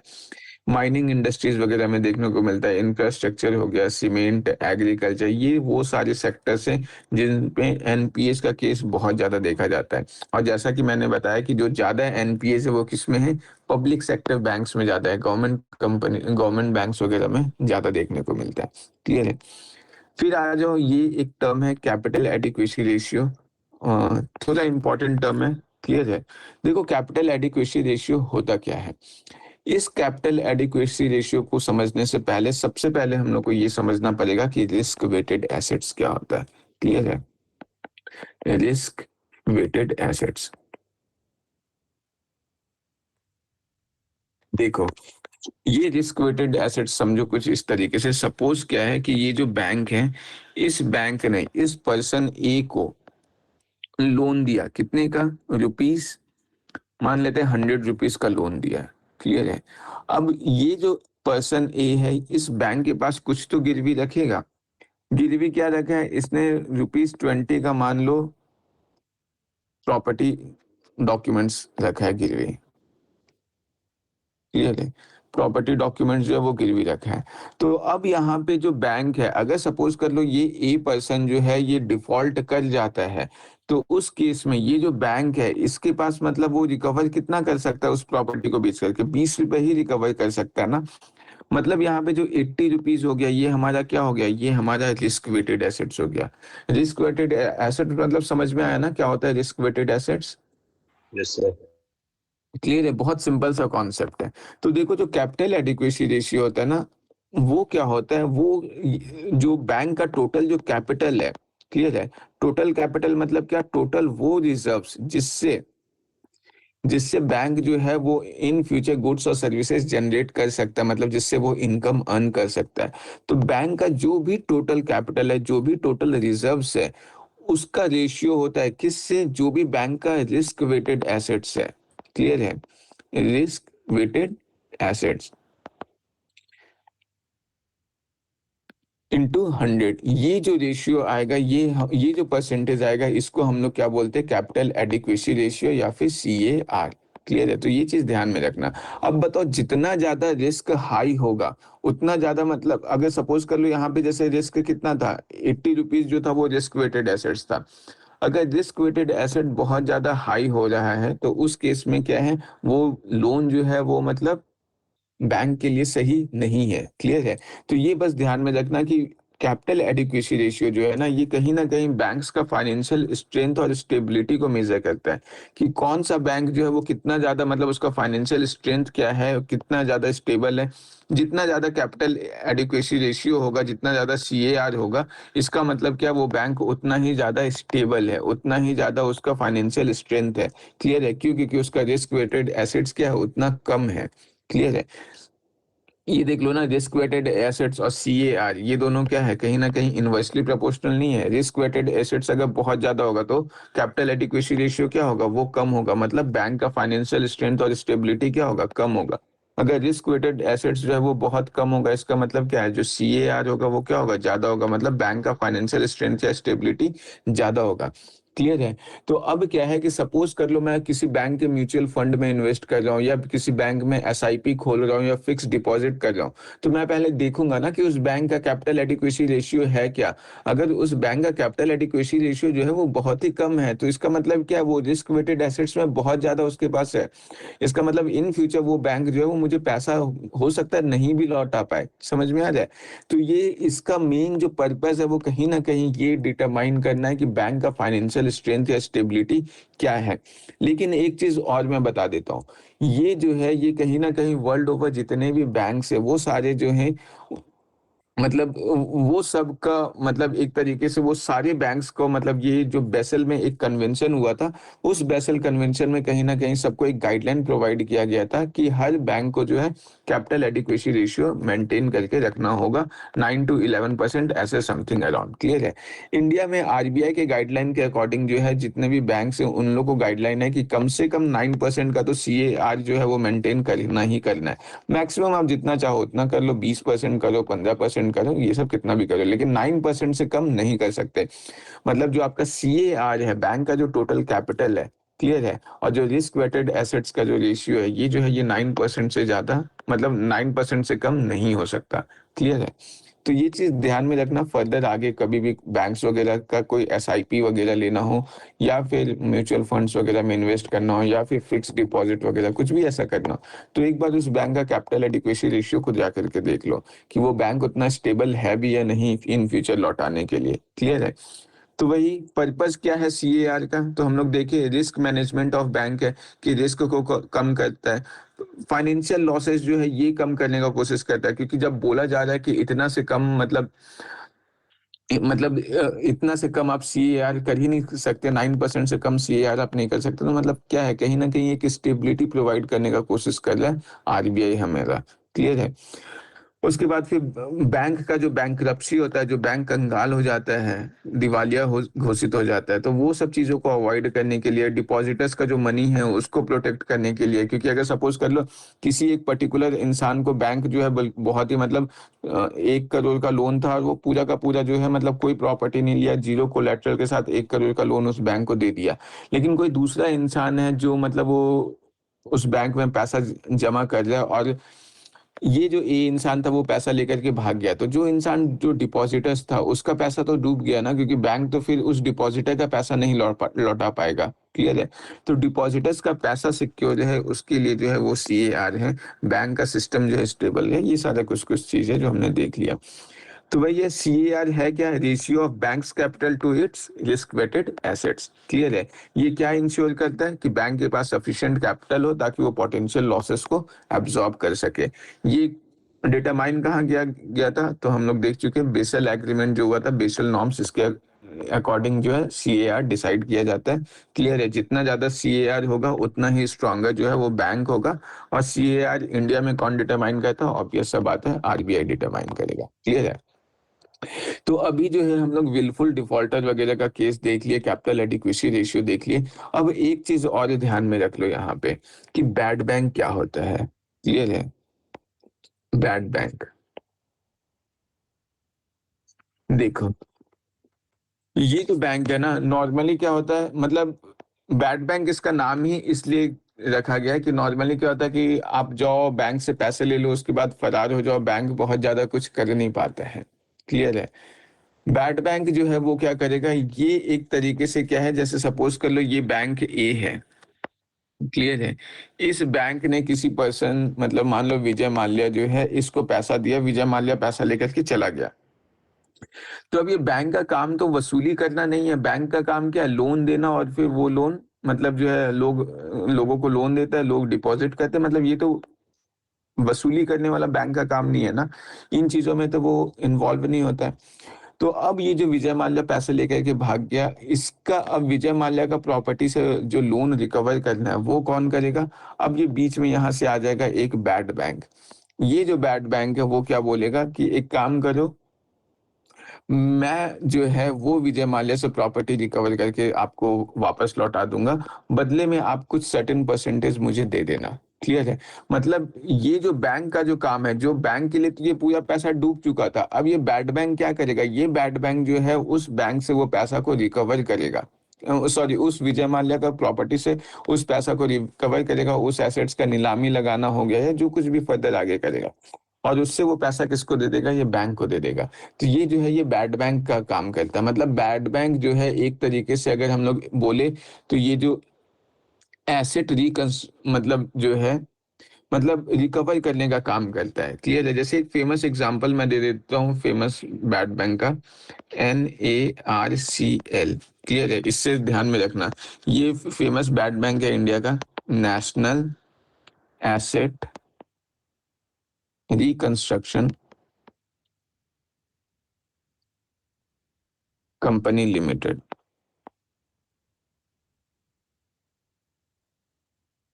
माइनिंग इंडस्ट्रीज वगैरह में देखने को मिलता है, इंफ्रास्ट्रक्चर हो गया, सीमेंट, एग्रीकल्चर, ये वो सारे सेक्टर्स हैं जिन पे एनपीएस का केस बहुत ज्यादा देखा जाता है। और जैसा कि मैंने बताया कि जो ज्यादा एनपीएस है वो किस में है, पब्लिक सेक्टर बैंक्स में ज्यादा है, गवर्नमेंट बैंक्स वगैरह में ज्यादा देखने को मिलता है। क्लियर है? फिर आ जाओ, ये एक टर्म है कैपिटल एडिक्वेसी रेशियो, थोड़ा इंपॉर्टेंट टर्म है। क्लियर है? देखो, कैपिटल एडिक्वेसी रेशियो होता क्या है। इस कैपिटल एडिक्वेसी रेशियो को समझने से पहले सबसे पहले हम लोग को ये समझना पड़ेगा कि रिस्क वेटेड एसेट्स क्या होता है। क्लियर है? रिस्क वेटेड एसेट्स, देखो, ये रिस्क वेटेड एसेट्स समझो कुछ इस तरीके से। सपोज क्या है कि ये जो बैंक है, इस बैंक ने इस पर्सन ए को लोन दिया, कितने का, रुपीस, मान लेते हैं 100 रुपीज का लोन दिया। क्लियर है? अब ये जो पर्सन ए है, इस बैंक के पास कुछ तो गिरवी रखेगा। गिरवी क्या रखा है इसने, ₹20 का मान लो प्रॉपर्टी डॉक्यूमेंट्स रखा है गिरवी। क्लियर है? प्रॉपर्टी डॉक्यूमेंट्स जो है वो गिरवी रखा है। तो अब यहाँ पे जो बैंक है, अगर सपोज कर लो ये ए पर्सन जो है ये डिफॉल्ट कर जाता है, तो उस केस में ये जो बैंक है इसके पास मतलब वो रिकवर कितना कर सकता है, उस प्रॉपर्टी को बेच करके ₹20 ही रिकवर कर सकता है ना। मतलब यहाँ पे जो ₹80 हो गया, ये हमारा क्या हो गया, ये हमारा रिस्क वेटेड एसेट्स हो गया। रिस्क वेटेड एसेट मतलब समझ में आया ना क्या होता है risk weighted assets? Yes sir. Clear है? बहुत सिंपल सा कॉन्सेप्ट है। तो देखो, जो कैपिटल एडिक्वेसी रेशियो होता है ना, वो क्या होता है, वो जो बैंक का टोटल जो कैपिटल है, क्लियर है, टोटल कैपिटल मतलब क्या, टोटल वो रिजर्व्स जिससे जिससे बैंक जो है वो इन फ्यूचर गुड्स और सर्विसेज जनरेट कर सकता है, मतलब जिससे वो इनकम अर्न कर सकता है। तो बैंक का जो भी टोटल कैपिटल है, जो भी टोटल रिजर्व्स है, उसका रेशियो होता है किससे, जो भी बैंक का रिस्क वेटेड एसेट्स है। क्लियर है? रिस्क वेटेड एसेट्स इंटू 100, ये जो रेशियो आएगा, ये जो परसेंटेज आएगा, इसको हम लोग क्या बोलते हैं, कैपिटल एडिक्वेसी रेशियो या फिर CAR। क्लियर है? तो ये चीज ध्यान में रखना। अब बताओ, जितना ज्यादा रिस्क हाई होगा उतना ज्यादा, मतलब अगर सपोज कर लो यहाँ पे जैसे रिस्क कितना था, ₹80 जो था वो रिस्क वेटेड एसेट्स था। अगर रिस्क वेटेड एसेट बहुत ज्यादा हाई हो रहा है तो उस केस में क्या है, वो लोन जो है वो मतलब बैंक के लिए सही नहीं है। क्लियर है? तो ये बस ध्यान में रखना कि कैपिटल एडिक्वेसी रेशियो जो है ना, ये कहीं ना कहीं बैंक्स का फाइनेंशियल स्ट्रेंथ और स्टेबिलिटी को मेजर करता है कि कौन सा बैंक जो है वो कितना ज्यादा, मतलब उसका फाइनेंशियल स्ट्रेंथ क्या है, कितना ज्यादा स्टेबल है। जितना ज्यादा कैपिटल एडिक्वेसी रेशियो होगा, जितना ज्यादा CAR होगा, इसका मतलब क्या, वो बैंक उतना ही ज्यादा स्टेबल है, उतना ही ज्यादा उसका फाइनेंशियल स्ट्रेंथ है। क्लियर है? क्यों? क्योंकि उसका रिस्क वेटेड एसेट्स क्या है, उतना कम है। क्लियर है? ये देख लो ना, रिस्क वेटेड एसेट्स और CAR, ये दोनों क्या है, कहीं ना कहीं इनवर्सली प्रोपोर्शनल नहीं है। रिस्क वेटेड एसेट्स अगर बहुत ज्यादा होगा तो कैपिटल एडिक्वेसी रेशियो क्या होगा, वो कम होगा, मतलब बैंक का फाइनेंशियल स्ट्रेंथ और स्टेबिलिटी क्या होगा, कम होगा। अगर रिस्क वेटेड एसेट्स जो है वो बहुत कम होगा, इसका मतलब क्या है, जो CAR होगा वो क्या होगा, ज्यादा होगा, मतलब बैंक का फाइनेंशियल स्ट्रेंथ या स्टेबिलिटी ज्यादा होगा। क्लियर है? तो अब क्या है कि सपोज कर लो मैं किसी बैंक के म्यूचुअल फंड में इन्वेस्ट कर रहा हूँ या किसी बैंक में SIP खोल रहा हूँ या फिक्स डिपॉजिट कर रहा हूँ, तो मैं पहले देखूंगा ना कि उस बैंक का कैपिटल एडिक्वेसी रेशियो है क्या। अगर उस बैंक का कैपिटल एडिक्वेसी रेशियो जो है वो बहुत ही कम है, तो इसका मतलब क्या है, वो रिस्क वेटेड एसेट्स में बहुत ज्यादा उसके पास है। इसका मतलब इन फ्यूचर वो बैंक जो है वो मुझे पैसा हो सकता है नहीं भी लौटा पाए। समझ में आ जाए? तो ये इसका मेन जो पर्पस है वो कहीं ना कहीं ये डिटरमाइन करना है कि बैंक का फाइनेंशियल स्ट्रेंथ या स्टेबिलिटी क्या है। लेकिन एक चीज और मैं बता देता हूँ, ये जो है ये कहीं ना कहीं वर्ल्ड ओवर जितने भी बैंक्स है वो सारे जो हैं मतलब वो सब का मतलब एक तरीके से वो सारे बैंक्स को मतलब ये जो बेसल में एक कन्वेंशन हुआ था, उस बेसल कन्वेंशन में कहीं न कहीं सबको एक गाइडलाइन प्रोवाइड किया गया था कि हर बैंक को जो है कैपिटल एडिक्वेसी रेशियो मेंटेन करके रखना होगा 9 टू 11% ऐसे समथिंग अराउंड, क्लियर है? इंडिया में आरबीआई के गाइडलाइन के अकॉर्डिंग जो है जितने भी बैंक्स हैं उन लोगों को गाइडलाइन है कि कम से कम 9% का तो सीएआर जो है वो मेंटेन करना ही करना है। मैक्सिमम आप जितना चाहो उतना कर लो, 20% करो, 15% करो, ये सब कितना भी करो, लेकिन 9% से कम नहीं कर सकते। मतलब जो आपका सीएआर है, बैंक का जो टोटल कैपिटल है, क्लियर है? और जो रिस्क वेटेड एसेट्स का जो रेशियो है, ये जो है ये 9% से ज़्यादा मतलब 9% से कम नहीं हो सकता, क्लियर है? तो ये चीज़ ध्यान में रखना, फर्दर आगे कभी भी बैंक्स वगैरह का कोई एसआईपी वगैरह लेना हो या फिर म्यूचुअल फंड्स वगैरह में इन्वेस्ट करना हो या फिर फिक्स्ड डिपॉजिट वगैरह कुछ भी ऐसा करना हो, तो एक बार उस बैंक का कैपिटल एडिक्वेसी रेशियो को जा करके देख लो कि वो बैंक उतना स्टेबल है भी या नहीं इन फ्यूचर लौटाने के लिए, क्लियर है? तो वही पर्पस क्या है सीएआर का, तो हम लोग देखें रिस्क मैनेजमेंट ऑफ बैंक है कि रिस्क को कम करता है, फाइनेंशियल लॉसेस जो है ये कम करने का कोशिश करता है, क्योंकि जब बोला जा रहा है कि इतना से कम मतलब इतना से कम आप सीएआर कर ही नहीं सकते, 9% से कम सीएआर आप नहीं कर सकते, तो मतलब क्या है, कहीं ना कहीं एक स्टेबिलिटी प्रोवाइड करने का कोशिश कर रहा है आरबीआई हमेशा, क्लियर है? उसके बाद फिर बैंक का जो बैंकरप्सी होता है, जो बैंक कंगाल हो जाता है, दिवालिया हो घोषित हो जाता है, तो वो सब चीज़ों को अवॉइड करने के लिए, डिपॉजिटर्स का जो मनी है उसको प्रोटेक्ट करने के लिए, क्योंकि अगर सपोज कर लो किसी एक पर्टिकुलर इंसान को बैंक जो है बहुत ही मतलब 1 करोड़ का लोन था और वो पूरा का पूरा जो है मतलब कोई प्रॉपर्टी नहीं लिया, जीरो कोलेटरल के साथ 1 करोड़ का लोन उस बैंक को दे दिया। लेकिन कोई दूसरा इंसान है जो मतलब वो उस बैंक में पैसा जमा कर रहा है और ये जो ए इंसान था वो पैसा लेकर के भाग गया, तो जो इंसान जो डिपॉजिटर्स था उसका पैसा तो डूब गया ना, क्योंकि बैंक तो फिर उस डिपॉजिटर का पैसा नहीं लौटा पाएगा, क्लियर है? तो डिपॉजिटर्स का पैसा सिक्योर है उसके लिए जो है वो सीएआर है, बैंक का सिस्टम जो है स्टेबल है, ये सारा कुछ कुछ चीजें जो हमने देख लिया। तो भाई ये सीएआर है क्या? Ratio of banks capital to its risk weighted assets, clear है? ये क्या इंश्योर करता है कि बैंक के पास सफिशिएंट कैपिटल हो ताकि वो पोटेंशियल लॉसेस को एब्जॉर्ब कर सके। ये डिटरमाइन कहाँ गया गया था, तो हम लोग देख चुके हैं बेसल एग्रीमेंट जो हुआ था, बेसल नॉर्म्स, इसके अकॉर्डिंग जो है सीएआर डिसाइड किया जाता है, क्लियर है? जितना ज्यादा सीएआर होगा उतना ही स्ट्रॉन्गर जो है वो बैंक होगा। और सीएआर इंडिया में कौन डिटरमाइन करता है? ऑब्वियस सा बात है, आरबीआई डिटरमाइन करेगा, क्लियर है? तो अभी जो है हम लोग विलफुल डिफॉल्टर वगैरह का केस देख लिए, कैपिटल एडिक्वेसी रेशियो देख लिए। अब एक चीज और ध्यान में रख लो यहाँ पे कि बैड बैंक क्या होता है, क्लियर है? बैड बैंक, देखो ये जो बैंक है ना, नॉर्मली क्या होता है मतलब बैड बैंक इसका नाम ही इसलिए रखा गया है कि नॉर्मली क्या होता है कि आप जाओ बैंक से पैसे ले लो उसके बाद फरार हो जाओ, बैंक बहुत ज्यादा कुछ कर नहीं पाता है, क्लियर है? बैड बैंक जो है वो क्या करेगा, ये एक तरीके से क्या है, जैसे सपोज कर लो ये बैंक ए है, क्लियर है? इस बैंक ने किसी पर्सन मतलब मान लो विजय माल्या जो है इसको पैसा दिया, विजय माल्या पैसा लेकर के चला गया। तो अब ये बैंक का काम तो वसूली करना नहीं है, बैंक का काम क्या है, लोन देना, और फिर वो लोन मतलब जो है लोगों को लोन देता है, लोग डिपॉजिट करते हैं, मतलब ये तो वसूली करने वाला बैंक का काम नहीं है ना, इन चीजों में तो वो इन्वॉल्व नहीं होता है। तो अब ये जो विजय माल्या पैसे लेकर के भाग गया, इसका अब विजय माल्या का प्रॉपर्टी से जो लोन रिकवर करना है वो कौन करेगा? अब ये बीच में यहाँ से आ जाएगा एक बैड बैंक। ये जो बैड बैंक है वो क्या बोलेगा कि एक काम करो, मैं जो है वो विजय माल्या से प्रॉपर्टी रिकवर करके आपको वापस लौटा दूंगा, बदले में आप कुछ सर्टेन परसेंटेज मुझे दे देना, क्लियर है? मतलब ये जो बैंक का जो काम है, जो बैंक के लिए तो ये पूरा पैसा डूब चुका था, अब ये बैड बैंक क्या करेगा, ये बैड बैंक जो है उस बैंक से वो पैसा को रिकवर करेगा, सॉरी उस विजय माल्या का प्रॉपर्टी से उस पैसा को रिकवर करेगा, उस एसेट्स का नीलामी लगाना हो गया है जो कुछ भी फर्दर आगे करेगा, और उससे वो पैसा किसको दे देगा, ये बैंक को दे देगा। तो ये जो है ये बैड बैंक का काम करता है, मतलब बैड बैंक जो है एक तरीके से अगर हम लोग बोले तो ये जो एसेट रिकंस मतलब जो है मतलब रिकवर करने का काम करता है, क्लियर है? जैसे एक फेमस एग्जांपल मैं दे देता हूँ फेमस बैड बैंक का, NARCL, क्लियर है? इससे ध्यान में रखना, ये फेमस बैड बैंक है इंडिया का, national asset reconstruction company limited.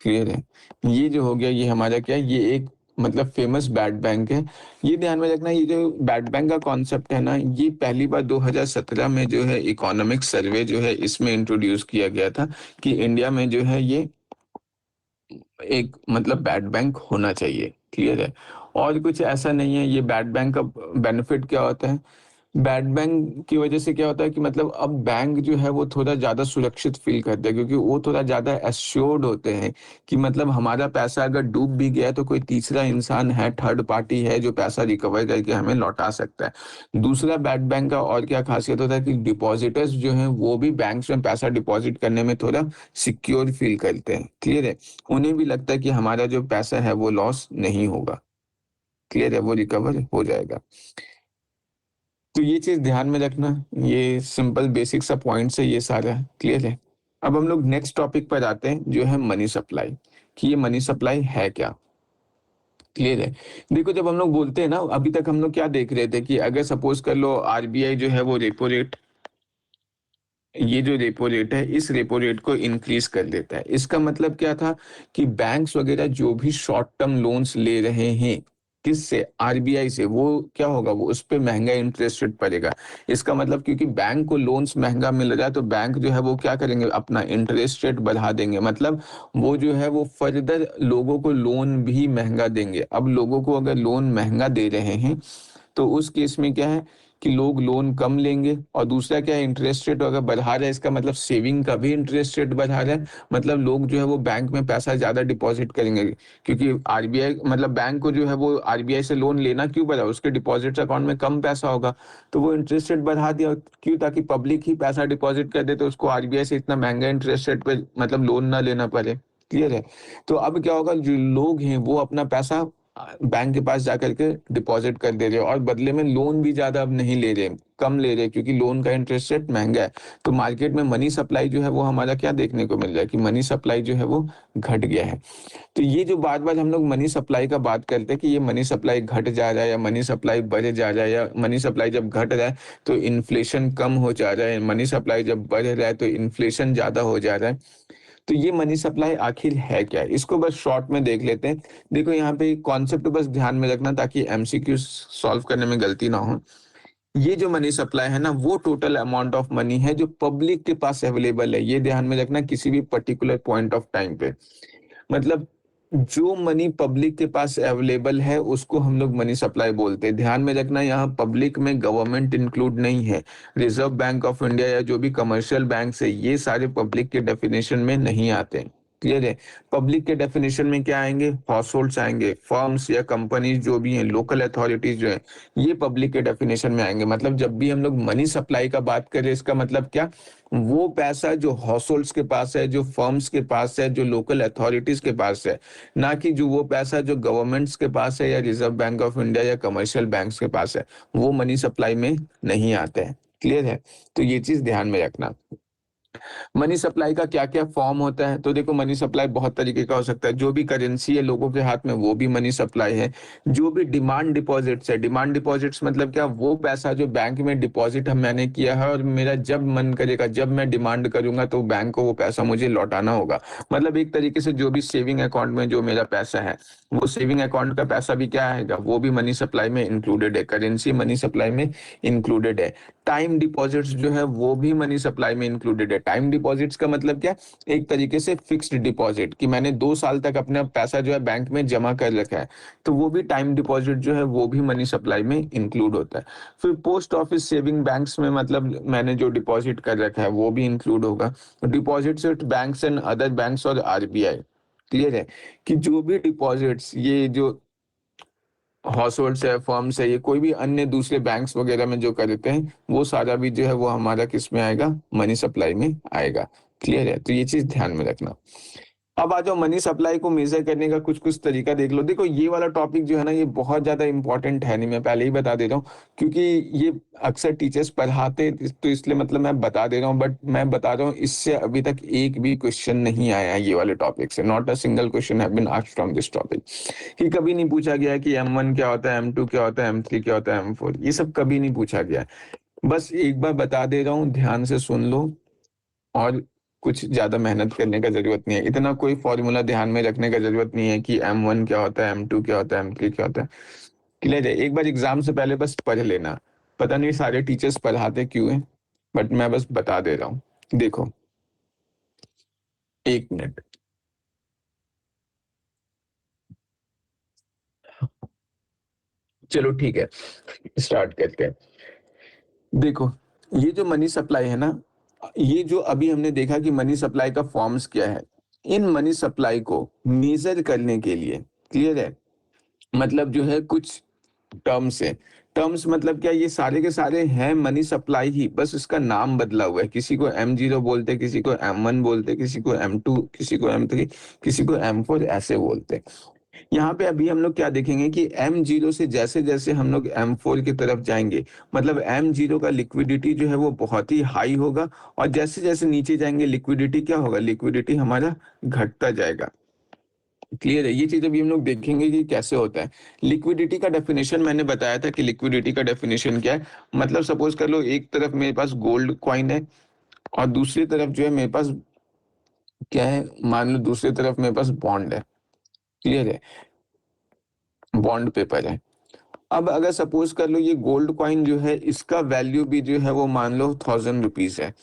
Clear है? ये जो हो गया ये हमारा क्या है, ये एक मतलब फेमस बैड बैंक है। ये ध्यान में रखना, ये जो बैड बैंक का कॉन्सेप्ट है ना, ये पहली बार 2017 में जो है इकोनॉमिक सर्वे जो है इसमें इंट्रोड्यूस किया गया था कि इंडिया में जो है ये एक मतलब बैड बैंक होना चाहिए। क्लियर है? और कुछ ऐसा नहीं है। ये बैड बैंक का बेनिफिट क्या होता है? बैड बैंक की वजह से क्या होता है कि मतलब अब बैंक जो है वो थोड़ा ज़्यादा सुरक्षित फ़ील करते हैं, क्योंकि वो थोड़ा ज़्यादा एश्योर्ड होते हैं कि मतलब हमारा पैसा अगर डूब भी गया तो कोई तीसरा इंसान है, थर्ड पार्टी है जो पैसा रिकवर करके हमें लौटा सकता है। दूसरा बैड बैंक का और क्या ख़ासियत होता है कि डिपॉज़िटर्स जो हैं वो भी बैंक्स में पैसा डिपॉज़िट करने में थोड़ा सिक्योर फ़ील करते हैं। क्लियर है? उन्हें भी लगता है कि हमारा जो पैसा है वो लॉस नहीं होगा। क्लियर है? वो रिकवर हो जाएगा। तो ये चीज़ ध्यान में रखना, ये सिंपल बेसिक सा पॉइंट्स है ये सारा, क्लियर है? अब हम लोग नेक्स्ट टॉपिक पर आते हैं जो है मनी सप्लाई, कि ये मनी सप्लाई है क्या? क्लियर है? देखो जब हम लोग बोलते हैं ना, अभी तक हम लोग क्या देख रहे थे कि अगर सपोज़ कर लो आरबीआई जो है वो रेपो रेट, ये जो रेपो रेट है, इस रेपो रेट को इंक्रीज़ कर देता है। इसका मतलब क्या था कि बैंक्स वगैरह जो भी शॉर्ट टर्म लोन्स ले रहे हैं, किससे? आरबीआई से, वो क्या होगा? वो उस पे महँगा इंटरेस्ट रेट पड़ेगा। इसका मतलब क्योंकि बैंक को लोन्स महँगा मिल रहा है, तो बैंक जो है वो क्या करेंगे? अपना इंटरेस्ट रेट बढ़ा देंगे। मतलब वो जो है वो फर्दर लोगों को लोन भी महँगा देंगे। अब लोगों को अगर लोन महँगा दे रहे हैं, तो उस केस में क्या है कि लोग लोन कम लेंगे, और दूसरा क्या है, इंटरेस्ट रेट अगर बढ़ा रहा है, इसका मतलब सेविंग का भी इंटरेस्ट रेट बढ़ा रहा है। मतलब लोग जो है वो बैंक में पैसा ज़्यादा डिपॉज़िट करेंगे, क्योंकि आरबीआई मतलब बैंक को जो है वो आरबीआई से लोन लेना क्यों पड़ा? उसके डिपॉज़िट्स अकाउंट में कम पैसा होगा, तो वो इंटरेस्ट रेट बढ़ा दिया। क्यों? ताकि पब्लिक ही पैसा डिपॉज़िट कर दे, तो उसको आरबीआई से इतना महँगा इंटरेस्ट रेट पे मतलब लोन ना लेना पड़े। क्लियर है? तो अब क्या होगा, जो लोग हैं वो अपना पैसा बैंक के पास जाकर के डिपॉजिट कर दे रहे हो, और बदले में लोन भी ज़्यादा अब नहीं ले रहे, कम ले रहे, क्योंकि लोन का इंटरेस्ट रेट महँगा है। तो मार्केट में मनी सप्लाई जो है वो हमारा क्या देखने को मिल रहा है कि मनी सप्लाई जो है वो घट गया है। तो ये जो बार-बार हम लोग मनी सप्लाई का बात करते हैं कि ये मनी सप्लाई घट जा रहा है या मनी सप्लाई बढ़ जा रहा है, या मनी सप्लाई जब घट रहा है तो इन्फ्लेशन कम हो जा रहा है, मनी सप्लाई जब बढ़ रहा है तो इन्फ्लेशन ज़्यादा हो जा रहा है। तो ये मनी सप्लाई आखिर है क्या? इसको बस शॉर्ट में देख लेते हैं। देखो यहाँ पे कॉन्सेप्ट बस ध्यान में रखना ताकि एमसीक्यू सॉल्व करने में गलती ना हो। ये जो मनी सप्लाई है ना, वो टोटल अमाउंट ऑफ मनी है जो पब्लिक के पास अवेलेबल है। ये ध्यान में रखना किसी भी पर्टिकुलर पॉइंट ऑफ टाइम पे। मतलब जो मनी पब्लिक के पास अवेलेबल है उसको हम लोग मनी सप्लाई बोलते हैं। ध्यान में रखना यहाँ पब्लिक में गवर्नमेंट इंक्लूड नहीं है। रिजर्व बैंक ऑफ इंडिया या जो भी कमर्शियल बैंक्स है ये सारे पब्लिक के डेफिनेशन में नहीं आते। क्लियर है? पब्लिक के डेफिनेशन में क्या आएंगे? हाउस होल्ड्स आएंगे, फर्म्स या कंपनीज जो भी हैं, लोकल अथॉरिटीज जो है, ये पब्लिक के डेफिनेशन में आएंगे। मतलब जब भी हम लोग मनी सप्लाई का बात करें, इसका मतलब क्या? वो पैसा जो हाउस होल्ड्स के पास है, जो फर्म्स के पास है, जो लोकल अथॉरिटीज के पास है, ना कि जो वो पैसा जो गवर्नमेंट्स के पास है या रिजर्व बैंक ऑफ इंडिया या कमर्शियल बैंक्स के पास है, वो मनी सप्लाई में नहीं आता है। क्लियर है? तो ये चीज ध्यान में रखना। मनी सप्लाई का क्या-क्या फॉर्म होता है? तो देखो मनी सप्लाई बहुत तरीके का हो सकता है। जो भी करेंसी है लोगों के हाथ में वो भी मनी सप्लाई है। जो भी डिमांड डिपॉजिट्स है, डिमांड डिपॉजिट्स मतलब क्या? वो पैसा जो बैंक में डिपॉजिट मैंने किया है और मेरा जब मन करेगा, जब मैं डिमांड करूँगा तो बैंक को वो पैसा मुझे लौटाना होगा। मतलब एक तरीके से जो भी सेविंग अकाउंट में जो मेरा पैसा है, वो सेविंग अकाउंट का पैसा भी क्या आएगा? वो भी मनी सप्लाई में इंक्लूडेड है। करेंसी मनी सप्लाई में इंक्लूडेड है। टाइम डिपॉजिट्स जो है वो भी मनी सप्लाई में इंक्लूडेड है। टाइम डिपॉजिट्स का मतलब क्या? एक तरीके से फिक्स्ड डिपॉजिट, कि मैंने 2 साल तक अपना पैसा जो है बैंक में जमा कर रखा है, तो वो भी टाइम डिपॉजिट जो है वो भी मनी सप्लाई में इंक्लूड होता है। फिर पोस्ट ऑफिस सेविंग बैंक्स में मतलब मैंने जो डिपॉजिट कर रखा है वो भी इंक्लूड होगा। Deposits at banks and other banks और आरबीआई। क्लियर है? कि जो भी डिपॉजिट्स ये जो हाउसहोल्ड्स है, फर्म्स है, ये कोई भी अन्य दूसरे बैंक्स वगैरह में जो करते हैं, वो सारा भी जो है वो हमारा किस में आएगा? मनी सप्लाई में आएगा। क्लियर है? तो ये चीज़ ध्यान में रखना। अब आ जाओ मनी सप्लाई को मेज़र करने का कुछ-कुछ तरीका देख लो। देखो ये वाला टॉपिक जो है ना, ये बहुत ज़्यादा इम्पोर्टेंट है नहीं, मैं पहले ही बता दे रहा हूँ, क्योंकि ये अक्सर टीचर्स पढ़ाते तो इसलिए मतलब मैं बता दे रहा हूँ, बट मैं बता रहा हूँ इससे अभी तक एक भी क्वेश्चन नहीं आया है ये वाले टॉपिक से। Not a single question have been asked from this topic. कि कभी नहीं पूछा गया है कि M1 क्या होता है, M2 क्या होता है, M3 क्या होता है, M4, ये सब कभी नहीं पूछा गया है। बस एक बार बता दे रहा हूँ, ध्यान से सुन लो और कुछ ज़्यादा मेहनत करने का ज़रूरत नहीं है। इतना कोई फ़ॉर्मूला ध्यान में रखने का ज़रूरत नहीं है कि M1 क्या होता है, M2 क्या होता है, M3 क्या होता है। क्लियर है? एक बार एग्ज़ाम से पहले बस पढ़ लेना। पता नहीं सारे टीचर्स पढ़ाते क्यों हैं, बट मैं बस बता दे रहा हूँ। देखो, 1 मिनट। चलो ठीक है, स्टार्ट करते हैं। देखो, ये जो मनी सप्लाई है ना, ये जो अभी हमने देखा कि मनी सप्लाई का फॉर्म्स क्या है। इन मनी सप्लाई को मेज़र करने के लिए, क्लियर है? मतलब जो है कुछ टर्म्स है। टर्म्स मतलब क्या, ये सारे के सारे हैं मनी सप्लाई ही, बस इसका नाम बदला हुआ है। किसी को M0 बोलते हैं, किसी को M1 बोलते हैं, किसी को M2, किसी को M3, किसी को M4 ऐसे बोलते हैं। यहाँ पे अभी हम लोग क्या देखेंगे कि M0 से जैसे-जैसे हम लोग M4 की तरफ जाएँगे, मतलब M0 का लिक्विडिटी जो है वो बहुत ही हाई होगा और जैसे-जैसे नीचे जाएँगे लिक्विडिटी क्या होगा? लिक्विडिटी हमारा घटता जाएगा। क्लियर है? ये चीज़ अभी हम लोग देखेंगे कि कैसे होता है। लिक्विडिटी का डेफिनिशन मैंने बताया था कि लिक्विडिटी का डेफिनिशन क्या है? मतलब सपोज़ कर लो एक तरफ मेरे पास गोल्ड कॉइन है और दूसरी तरफ जो है मेरे पास क्या है? मान लो दूसरी तरफ मेरे पास बॉन्ड है। क्लियर है? बॉन्ड पेपर है। अब अगर सपोज़ कर लो ये गोल्ड कॉइन जो है इसका वैल्यू भी जो है वो मान लो ₹1000 है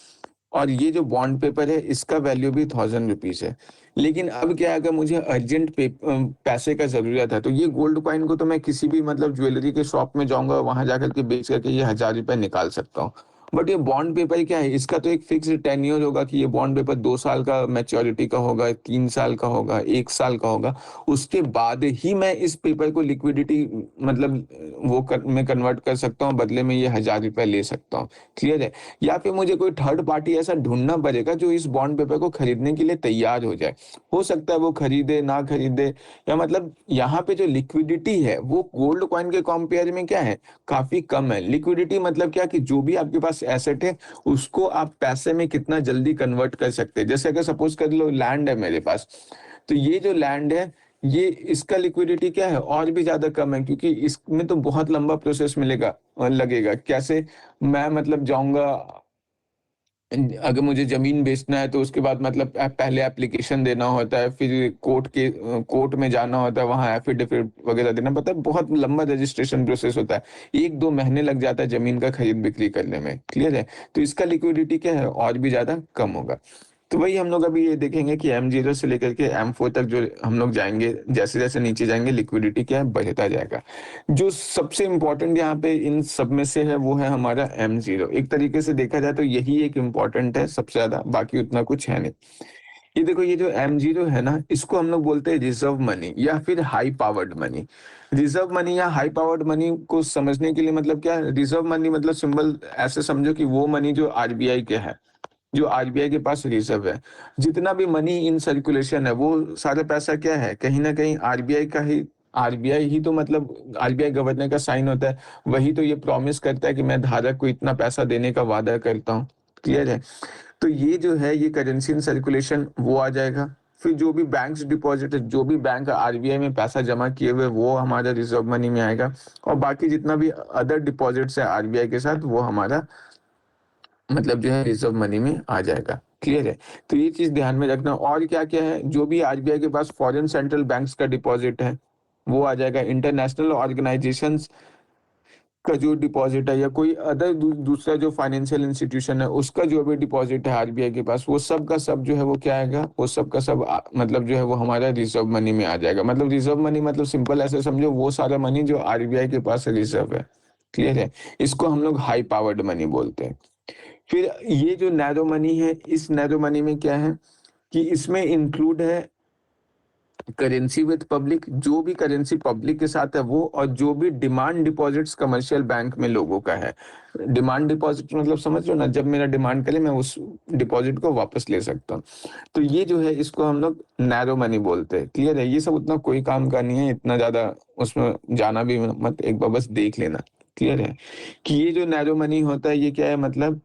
और ये जो बॉन्ड पेपर है इसका वैल्यू भी ₹1000 है। लेकिन अब क्या है, अगर मुझे अर्जेंट पैसे का ज़रूरत है तो ये गोल्ड कॉइन को तो मैं किसी भी मतलब ज्वेलरी के शॉप में जाऊँगा, वहाँ जाकर के बेच करके ये ₹1000 निकाल सकता हूँ। बट ये बॉन्ड पेपर क्या है, इसका तो एक फिक्स्ड टेन्योर होगा कि ये बॉन्ड पेपर 2 साल का मैच्योरिटी का होगा, 3 साल का होगा, 1 साल का होगा। उसके बाद ही मैं इस पेपर को लिक्विडिटी मतलब वो मैं कन्वर्ट कर सकता हूँ, बदले में ये ₹1000 ले सकता हूँ। क्लियर है? या फिर मुझे कोई थर्ड पार्टी ऐसा ढूँढना पड़ेगा जो इस बॉन्ड पेपर को खरीदने के लिए तैयार हो जाए। हो सकता है वो खरीदे, ना खरीदे, या मतलब यहाँ पे जो लिक्विडिटी है वो गोल्ड कॉइन के कंपेयर में क्या है, काफ़ी कम है। लिक्विडिटी मतलब क्या कि जो भी आपके पास एसेट है उसको आप पैसे में कितना जल्दी कन्वर्ट कर सकते हैं। जैसे अगर सपोज़ कर लो लैंड है मेरे पास, तो ये जो लैंड है ये इसका लिक्विडिटी क्या है और भी ज़्यादा कम है, क्योंकि इसमें तो बहुत लंबा प्रोसेस लगेगा। कैसे मैं मतलब जाऊँगा, अगर मुझे ज़मीन बेचना है तो उसके बाद मतलब पहले एप्लीकेशन देना होता है, फिर कोर्ट में जाना होता है, वहाँ एफिडेविट वगैरह देना पड़ता है, बहुत लंबा रजिस्ट्रेशन प्रोसेस होता है। 1-2 महीने लग जाता है ज़मीन का खरीद-बिक्री करने में, क्लियर है? तो इसका लिक्विडिटी क्या है और भी ज़्यादा कम होगा। तो वही हम लोग अभी ये देखेंगे कि M0 से लेकर के M4 तक जो हम लोग जाएँगे, जैसे-जैसे नीचे जाएँगे लिक्विडिटी क्या है बढ़ता जाएगा। जो सबसे इम्पोर्टेंट यहाँ पे इन सब में से है वो है हमारा M0। एक तरीके से देखा जाए तो यही एक इम्पोर्टेंट है सबसे ज़्यादा, बाकी उतना कुछ है नहीं। ये देखो ये जो M0 है ना, इसको हम लोग बोलते हैं रिज़र्व मनी या फिर high powered money. Reserve money या हाई पावर्ड मनी को समझने के लिए मतलब क्या है, रिज़र्व मनी मतलब सिंपल ऐसे समझो कि वो मनी जो आरबीआई के है, जो आरबीआई के पास रिज़र्व है। जितना भी मनी इन सर्कुलेशन है वो सारा पैसा क्या है, कहीं न कहीं आरबीआई ही तो मतलब आरबीआई गवर्नर का साइन होता है। वही तो ये प्रॉमिस करता है कि मैं धारक को इतना पैसा देने का वादा करता हूँ। क्लियर है? तो ये जो है ये करेंसी इन सर्कुलेशन वो आ जाएगा। फिर जो भी बैंक्स डिपॉज़िट है, जो भी बैंक आरबीआई में पैसा जमा किए हुए वो हमारा रिज़र्व मनी में आएगा और बाकी जितना भी अदर डिपॉज़िट्स है आरबीआई के साथ वो हमारा मतलब जो है रिज़र्व मनी में आ जाएगा। क्लियर है? तो ये चीज़ ध्यान में रखना। और क्या-क्या है, जो भी आरबीआई के पास फॉरेन सेंट्रल बैंक्स का डिपॉज़िट है, वो आ जाएगा। इंटरनेशनल ऑर्गनाइज़ेशंस का जो डिपॉज़िट है या कोई अदर दूसरा जो फाइनेंशियल इंस्टीट्यूशन है, उसका जो भी डिपॉज़िट है आरबीआई के पास, वो सब का सब जो है वो क्या आएगा, वो सब का सब मतलब जो है वो हमारा रिज़र्व मनी में आ जाएगा। मतलब रिज़र्व मनी मतलब सिंपल ऐसे समझो वो सारा मनी जो आरबीआई के पास रिज़र्व है। क्लियर है? इसको हम लोग हाई पावर्ड मनी बोलते हैं। फिर ये जो नैरो मनी है, इस नैरो मनी में क्या है कि इसमें इंक्लूड है करेंसी विद पब्लिक, जो भी करेंसी पब्लिक के साथ है वो, और जो भी डिमांड डिपॉजिट्स कमर्शियल बैंक में लोगों का है। डिमांड डिपॉजिट मतलब समझ रहे हो ना, जब मेरा डिमांड करे मैं उस डिपॉजिट को वापस ले सकता हूँ। तो ये जो है इसको हम लोग नैरो मनी बोलते हैं। क्लियर है? ये सब उतना कोई काम का नहीं है, इतना ज़्यादा उसमें जाना भी मत, एक बार बस देख लेना। क्लियर है? कि ये जो नैरो मनी होता है ये क्या है, मतलब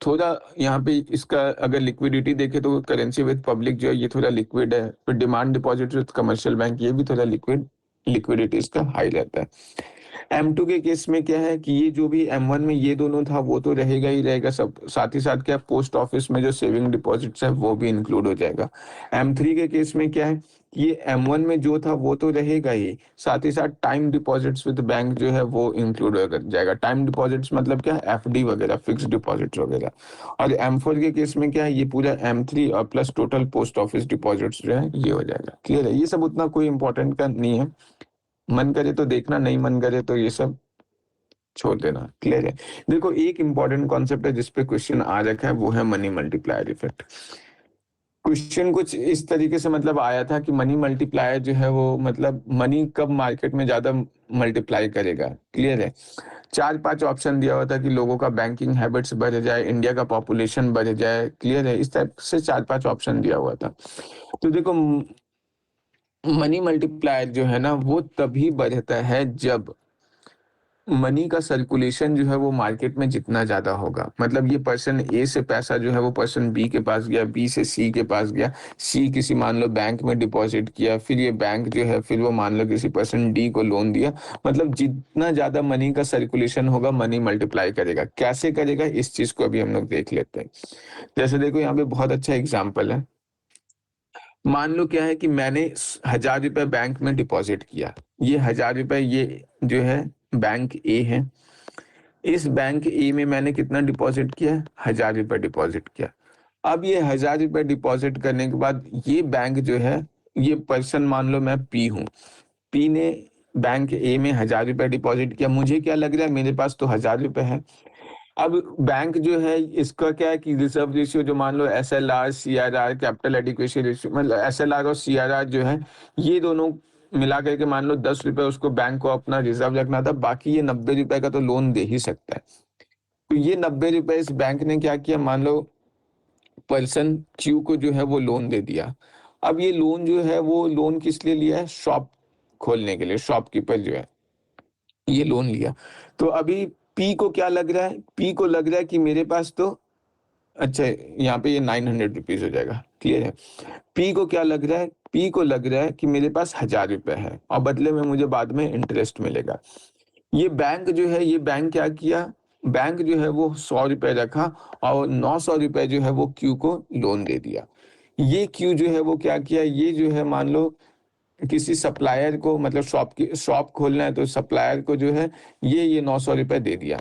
थोड़ा यहाँ पे इसका अगर लिक्विडिटी देखें तो करेंसी विद पब्लिक जो है ये थोड़ा लिक्विड है। फिर demand deposit with commercial bank ये भी थोड़ा लिक्विडिटी इसका हाई रहता है। M2 के केस में क्या है कि ये जो भी M1 में ये दोनों था वो तो रहेगा ही रहेगा, सब साथ ही साथ क्या पोस्ट ऑफिस में जो सेविंग डिपॉजिट्स है वो भी इंक्लूड हो जाएगा। M3 के केस में क्या है कि ये M1 में जो था वो तो रहेगा ही, साथ ही साथ टाइम डिपॉजिट्स विद बैंक जो है वो इंक्लूड हो जाएगा। टाइम डिपॉजिट्स मतलब क्या, एफडी वगैरह, फिक्स्ड डिपॉजिट्स वगैरह। और M4 के केस में क्या है, ये पूरा M3 और plus total post office deposits जो है ये हो जाएगा। क्लियर है, ये सब उतना कोई इंपॉर्टेंट का नहीं है, मन करे तो देखना, नहीं मन करे तो ये सब छोड़ देना। क्लियर है। देखो एक इंपॉर्टेंट कॉन्सेप्ट है जिसपे क्वेश्चन आ रखा है, वो है मनी मल्टीप्लायर इफेक्ट। क्वेश्चन कुछ इस तरीके से मतलब आया था कि मनी मल्टीप्लायर जो है वो मतलब मनी कब मार्केट में ज्यादा मल्टीप्लाई करेगा। क्लियर है। 4-5 ऑप्शन दिया हुआ था कि लोगों का बैंकिंग हैबिट्स बढ़ जाए, इंडिया का पॉपुलेशन बढ़ जाए। क्लियर है, इस टाइप से 4-5 ऑप्शन दिया हुआ था। तो देखो मनी मल्टीप्लायर जो है ना वो तभी बढ़ता है जब मनी का सर्कुलेशन जो है वो मार्केट में जितना ज्यादा होगा। मतलब ये पर्सन ए से पैसा जो है वो पर्सन बी के पास गया, बी से सी के पास गया, सी किसी मान लो बैंक में डिपॉजिट किया, फिर ये बैंक जो है फिर वो मान लो किसी पर्सन डी को लोन दिया। मतलब जितना ज्यादा मनी का सर्कुलेशन होगा मनी मल्टीप्लाई करेगा। कैसे करेगा इस चीज को अभी हम लोग देख लेते हैं। जैसे देखो यहाँ पे बहुत अच्छा एग्जाम्पल है। मान लो क्या है कि मैंने 1,000 रुपए बैंक में डिपॉजिट किया। ये 1,000 रुपए ये जो है बैंक ए है। इस बैंक ए में मैंने कितना डिपॉजिट किया, 1,000 रुपए डिपॉजिट किया। अब ये 1,000 रुपए डिपॉजिट करने के बाद ये बैंक जो है, ये पर्सन मान लो मैं पी हूँ, पी ने बैंक ए में 1,000 रुपए डिपॉजिट किया। मुझे क्या लग रहा है, मेरे पास तो 1,000 रुपए है। अब बैंक जो है इसका क्या है कि रिजर्व रेशियो जो मान लो SLR CRR capital adequacy ratio, मतलब SLR और CRR जो है ये दोनों मिला करके मान लो 10 रुपए उसको बैंक को अपना रिजर्व रखना था, बाकी ये 90 रुपए का तो लोन दे ही सकता है। तो ये 90 रुपए इस बैंक ने क्या किया, मान लो पर्सन क्यू को जो है वो लोन दे दिया। अब ये लोन जो है वो लोन किस लिए लिया है, शॉप खोलने के लिए, शॉपकीपर जो है ये लोन लिया। तो अभी पी को क्या लग रहा है, पी को लग रहा है कि मेरे पास तो, अच्छा यहाँ पे ये 900 रुपीज हो जाएगा। क्लियर है। पी को क्या लग रहा है, पी को लग रहा है कि मेरे पास 1,000 रुपए है और बदले में मुझे बाद में इंटरेस्ट मिलेगा। ये बैंक जो है, ये बैंक क्या किया, बैंक जो है वो 100 रुपए रखा और 900 रुपए जो है वो क्यू को लोन दे दिया। ये क्यू जो है वो क्या किया, ये जो है मान लो किसी सप्लायर को, मतलब शॉप की शॉप खोलना है तो सप्लायर को जो है ये 900 रुपए दे दिया।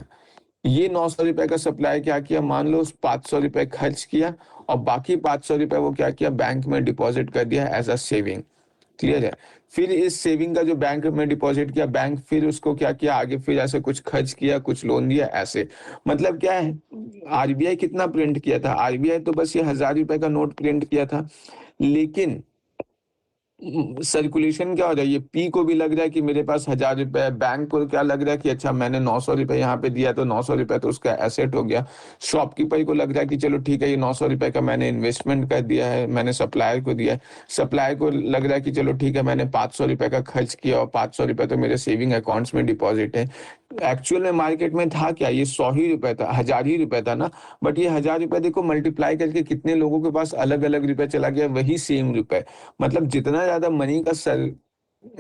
ये 900 रुपए का सप्लाई क्या किया, मान लो 500 रुपए खर्च किया और बाकी 500 रुपए वो क्या किया, बैंक में डिपॉजिट कर दिया एज अ सेविंग। क्लियर है। फिर इस सेविंग का जो बैंक में डिपॉजिट किया, बैंक फिर उसको क्या किया आगे, फिर ऐसे कुछ खर्च किया, कुछ लोन दिया ऐसे। मतलब क्या है, आरबीआई कितना प्रिंट किया था, आरबीआई तो बस ये 1,000 रुपए का नोट प्रिंट किया था। लेकिन सर्कुलेशन क्या हो रहा है, ये पी को भी लग रहा है कि मेरे पास 1,000 रुपए है, बैंक को क्या लग रहा है कि अच्छा मैंने 900 रुपए यहाँ पे दिया तो 900 रुपए तो उसका एसेट हो गया। शॉपकीपर को लग रहा है कि चलो ठीक है, ये 900 रुपए का मैंने इन्वेस्टमेंट कर दिया है, मैंने सप्लायर को दिया है। सप्लायर को लग रहा है कि चलो ठीक है, मैंने 500 रुपए का खर्च किया और 500 रुपए तो मेरे सेविंग अकाउंट्स में डिपॉजिट है। एक्चुअल में मार्केट में था क्या, ये 100 ही रुपए था, 1,000 ही रुपए था ना। बट ये 1,000 रुपए देखो मल्टीप्लाई करके कितने लोगों के पास अलग अलग रुपए चला गया, वही सेम रुपए। मतलब जितना ज्यादा मनी का सर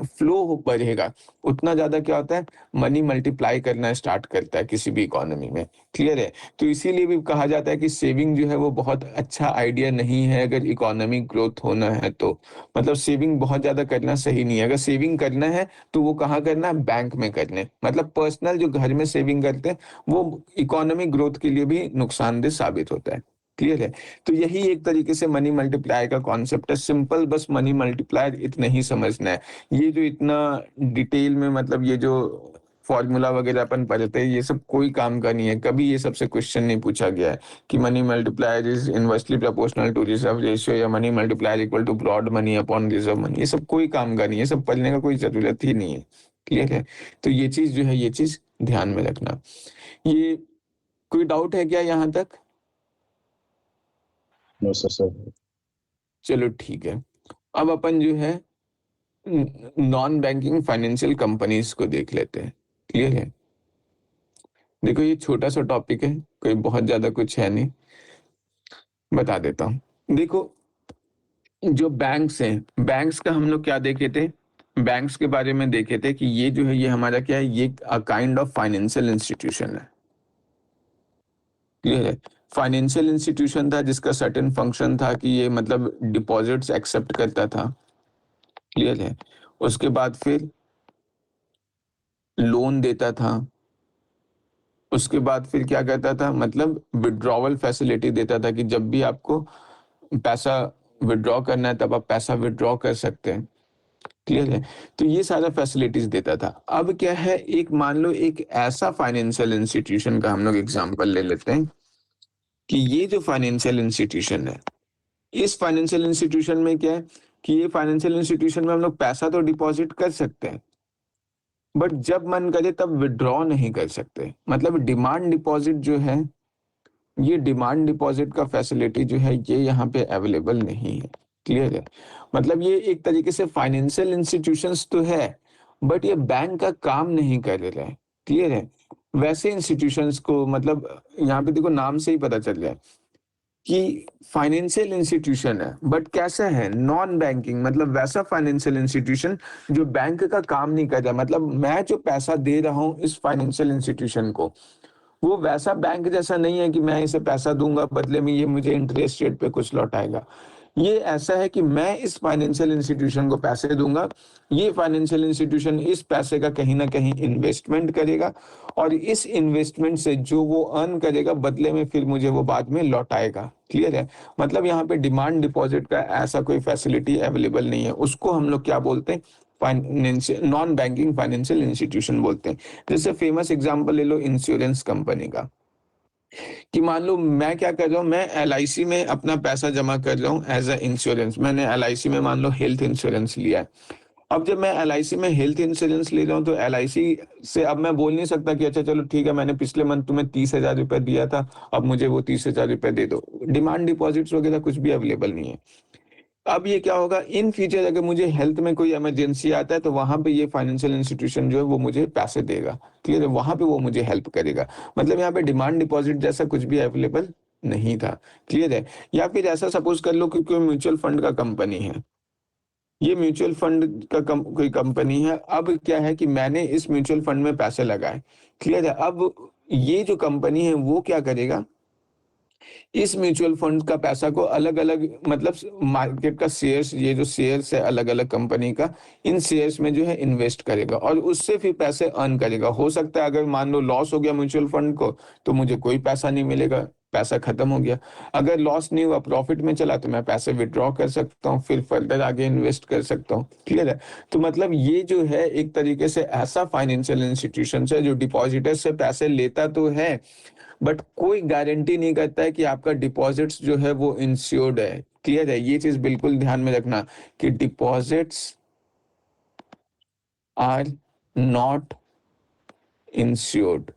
फ्लो बढ़ेगा उतना ज्यादा क्या होता है, मनी मल्टीप्लाई करना स्टार्ट करता है किसी भी इकोनॉमी में। क्लियर है। तो इसीलिए भी कहा जाता है कि सेविंग जो है वो बहुत अच्छा आइडिया नहीं है अगर इकोनॉमिक ग्रोथ होना है तो। मतलब सेविंग बहुत ज्यादा करना सही नहीं है। अगर सेविंग करना है तो वो कहाँ करना है, बैंक में करने। मतलब पर्सनल जो घर में सेविंग करते हैं वो इकोनॉमिक ग्रोथ के लिए भी नुकसानदेह साबित होता है। क्लियर है। तो यही एक तरीके से मनी मल्टीप्लायर का कॉन्सेप्ट है। सिंपल बस मनी मल्टीप्लायर इतना ही समझना है। ये जो इतना डिटेल में मतलब ये जो फॉर्मूला वगैरह अपन पढ़ते हैं ये सब कोई काम का नहीं है। कभी ये सबसे क्वेश्चन नहीं पूछा गया है कि money multiplier is inversely proportional to reserve ratio या money multiplier equal to broad money upon reserve money. ये सब कोई काम का नहीं है, सब पढ़ने का कोई जरूरत ही नहीं है। क्लियर है। तो ये चीज जो है ये चीज ध्यान में रखना। ये कोई डाउट है क्या यहाँ तक? No sir. चलो ठीक है। अब अपन जो है नॉन बैंकिंग फाइनेंशियल कंपनीज को देख लेते हैं। क्लियर है। देखो ये छोटा सा टॉपिक है, कोई बहुत ज्यादा कुछ है नहीं, बता देता हूँ। देखो जो बैंक्स हैं, बैंक्स का हम लोग क्या देखे थे, बैंक्स के बारे में देखे थे कि ये जो है ये हमारा क्या है, ये काइंड ऑफ फाइनेंशियल इंस्टीट्यूशन है। क्लियर है? फाइनेंशियल इंस्टीट्यूशन था जिसका सर्टेन फंक्शन था कि ये मतलब डिपॉजिट्स एक्सेप्ट करता था। क्लियर है? उसके बाद फिर लोन देता था। उसके बाद फिर क्या करता था, मतलब विड्रॉवल फैसिलिटी देता था कि जब भी आपको पैसा विड्रॉ करना है तब आप पैसा विड्रॉ कर सकते हैं। क्लियर है? तो ये सारा फैसिलिटीज देता था। अब क्या है, एक मान लो एक ऐसा फाइनेंशियल इंस्टीट्यूशन का हम लोग एग्जांपल ले लेते हैं कि ये जो फाइनेंशियल इंस्टीट्यूशन है, इस फाइनेंशियल इंस्टीट्यूशन में क्या है कि ये फाइनेंशियल इंस्टीट्यूशन में हम लोग पैसा तो डिपॉजिट कर सकते हैं, बट जब मन करे तब विड्रॉ नहीं कर सकते। मतलब डिमांड डिपॉजिट जो है, ये डिमांड डिपॉजिट का फैसिलिटी जो है ये यहाँ पे अवेलेबल नहीं है। क्लियर है? मतलब ये एक तरीके से फाइनेंशियल इंस्टीट्यूशंस तो है, बट ये बैंक का काम नहीं कर रहे हैं। क्लियर है? वैसे इंस्टीट्यूशंस को मतलब यहाँ पे देखो नाम से ही पता चल रहा है कि फाइनेंशियल इंस्टीट्यूशन है, बट कैसा है, नॉन बैंकिंग, मतलब वैसा फाइनेंशियल इंस्टीट्यूशन जो बैंक का काम नहीं कर रहा। मतलब मैं जो पैसा दे रहा हूँ इस फाइनेंशियल इंस्टीट्यूशन को, वो वैसा बैंक जैसा नहीं है कि मैं इसे पैसा दूंगा बदले में ये मुझे इंटरेस्ट रेट पे कुछ लौटाएगा। ये ऐसा है कि मैं इस फाइनेंशियल इंस्टीट्यूशन को पैसे दूंगा, ये फाइनेंशियल इंस्टीट्यूशन इस पैसे का कहीं ना कहीं इन्वेस्टमेंट करेगा, और इस इन्वेस्टमेंट से जो वो अर्न करेगा बदले में फिर मुझे वो बाद में लौटाएगा। क्लियर है? मतलब यहाँ पे डिमांड डिपॉजिट का ऐसा कोई फैसिलिटी अवेलेबल नहीं है। उसको हम लोग क्या बोलते हैं, financial non banking financial institution बोलते हैं। जैसे फेमस एग्जांपल ले लो इंश्योरेंस कंपनी का, कि मान लो मैं क्या कर रहा हूँ, मैं एलआईसी में अपना पैसा जमा कर रहा हूँ एज अ इंश्योरेंस। मैंने एलआईसी में मान लो हेल्थ इंश्योरेंस लिया है। अब जब मैं एलआईसी में हेल्थ इंश्योरेंस ले रहा हूँ तो एलआईसी से अब मैं बोल नहीं सकता कि अच्छा चलो ठीक है, मैंने पिछले मंथ तुम्हें 30,000 रुपए दिया था, अब मुझे वो 30,000 रुपए दे दो। डिमांड डिपॉजिट्स वगैरह कुछ भी अवेलेबल नहीं है। अब ये क्या होगा, इन फ्यूचर अगर मुझे हेल्थ में कोई इमरजेंसी आता है तो वहां पे ये फाइनेंशियल इंस्टीट्यूशन जो है वो मुझे पैसे देगा। क्लियर है? वहां पे वो मुझे हेल्प करेगा। मतलब यहाँ पे डिमांड डिपॉजिट जैसा कुछ भी अवेलेबल नहीं था। क्लियर है? या फिर ऐसा सपोज कर लो कि कोई म्यूचुअल फंड का कंपनी है, ये म्यूचुअल फंड का कोई कंपनी है। अब क्या है कि मैंने इस म्यूचुअल फंड में पैसे लगाए। क्लियर है? अब ये जो कंपनी है वो क्या करेगा, इस म्यूचुअल फंड का पैसा को अलग अलग, मतलब मार्केट का शेयर्स, ये जो शेयर्स है अलग अलग कंपनी का, इन शेयर्स में जो है इन्वेस्ट करेगा और उससे फिर पैसे अर्न करेगा। हो सकता है अगर मान लो लॉस हो गया म्यूचुअल फंड को तो मुझे कोई पैसा नहीं मिलेगा, पैसा खत्म हो गया। अगर लॉस नहीं हुआ, प्रॉफिट में चला, तो मैं पैसे विड्रॉ कर सकता हूँ, फिर फर्दर आगे इन्वेस्ट कर सकता हूँ। क्लियर है? तो मतलब ये जो है एक तरीके से ऐसा फाइनेंशियल इंस्टीट्यूशन है जो डिपॉजिटर से पैसे लेता तो है, बट कोई गारंटी नहीं करता है कि आपका डिपॉजिट्स जो है वो इंश्योर्ड है। क्लियर है? ये चीज बिल्कुल ध्यान में रखना कि deposits are not insured.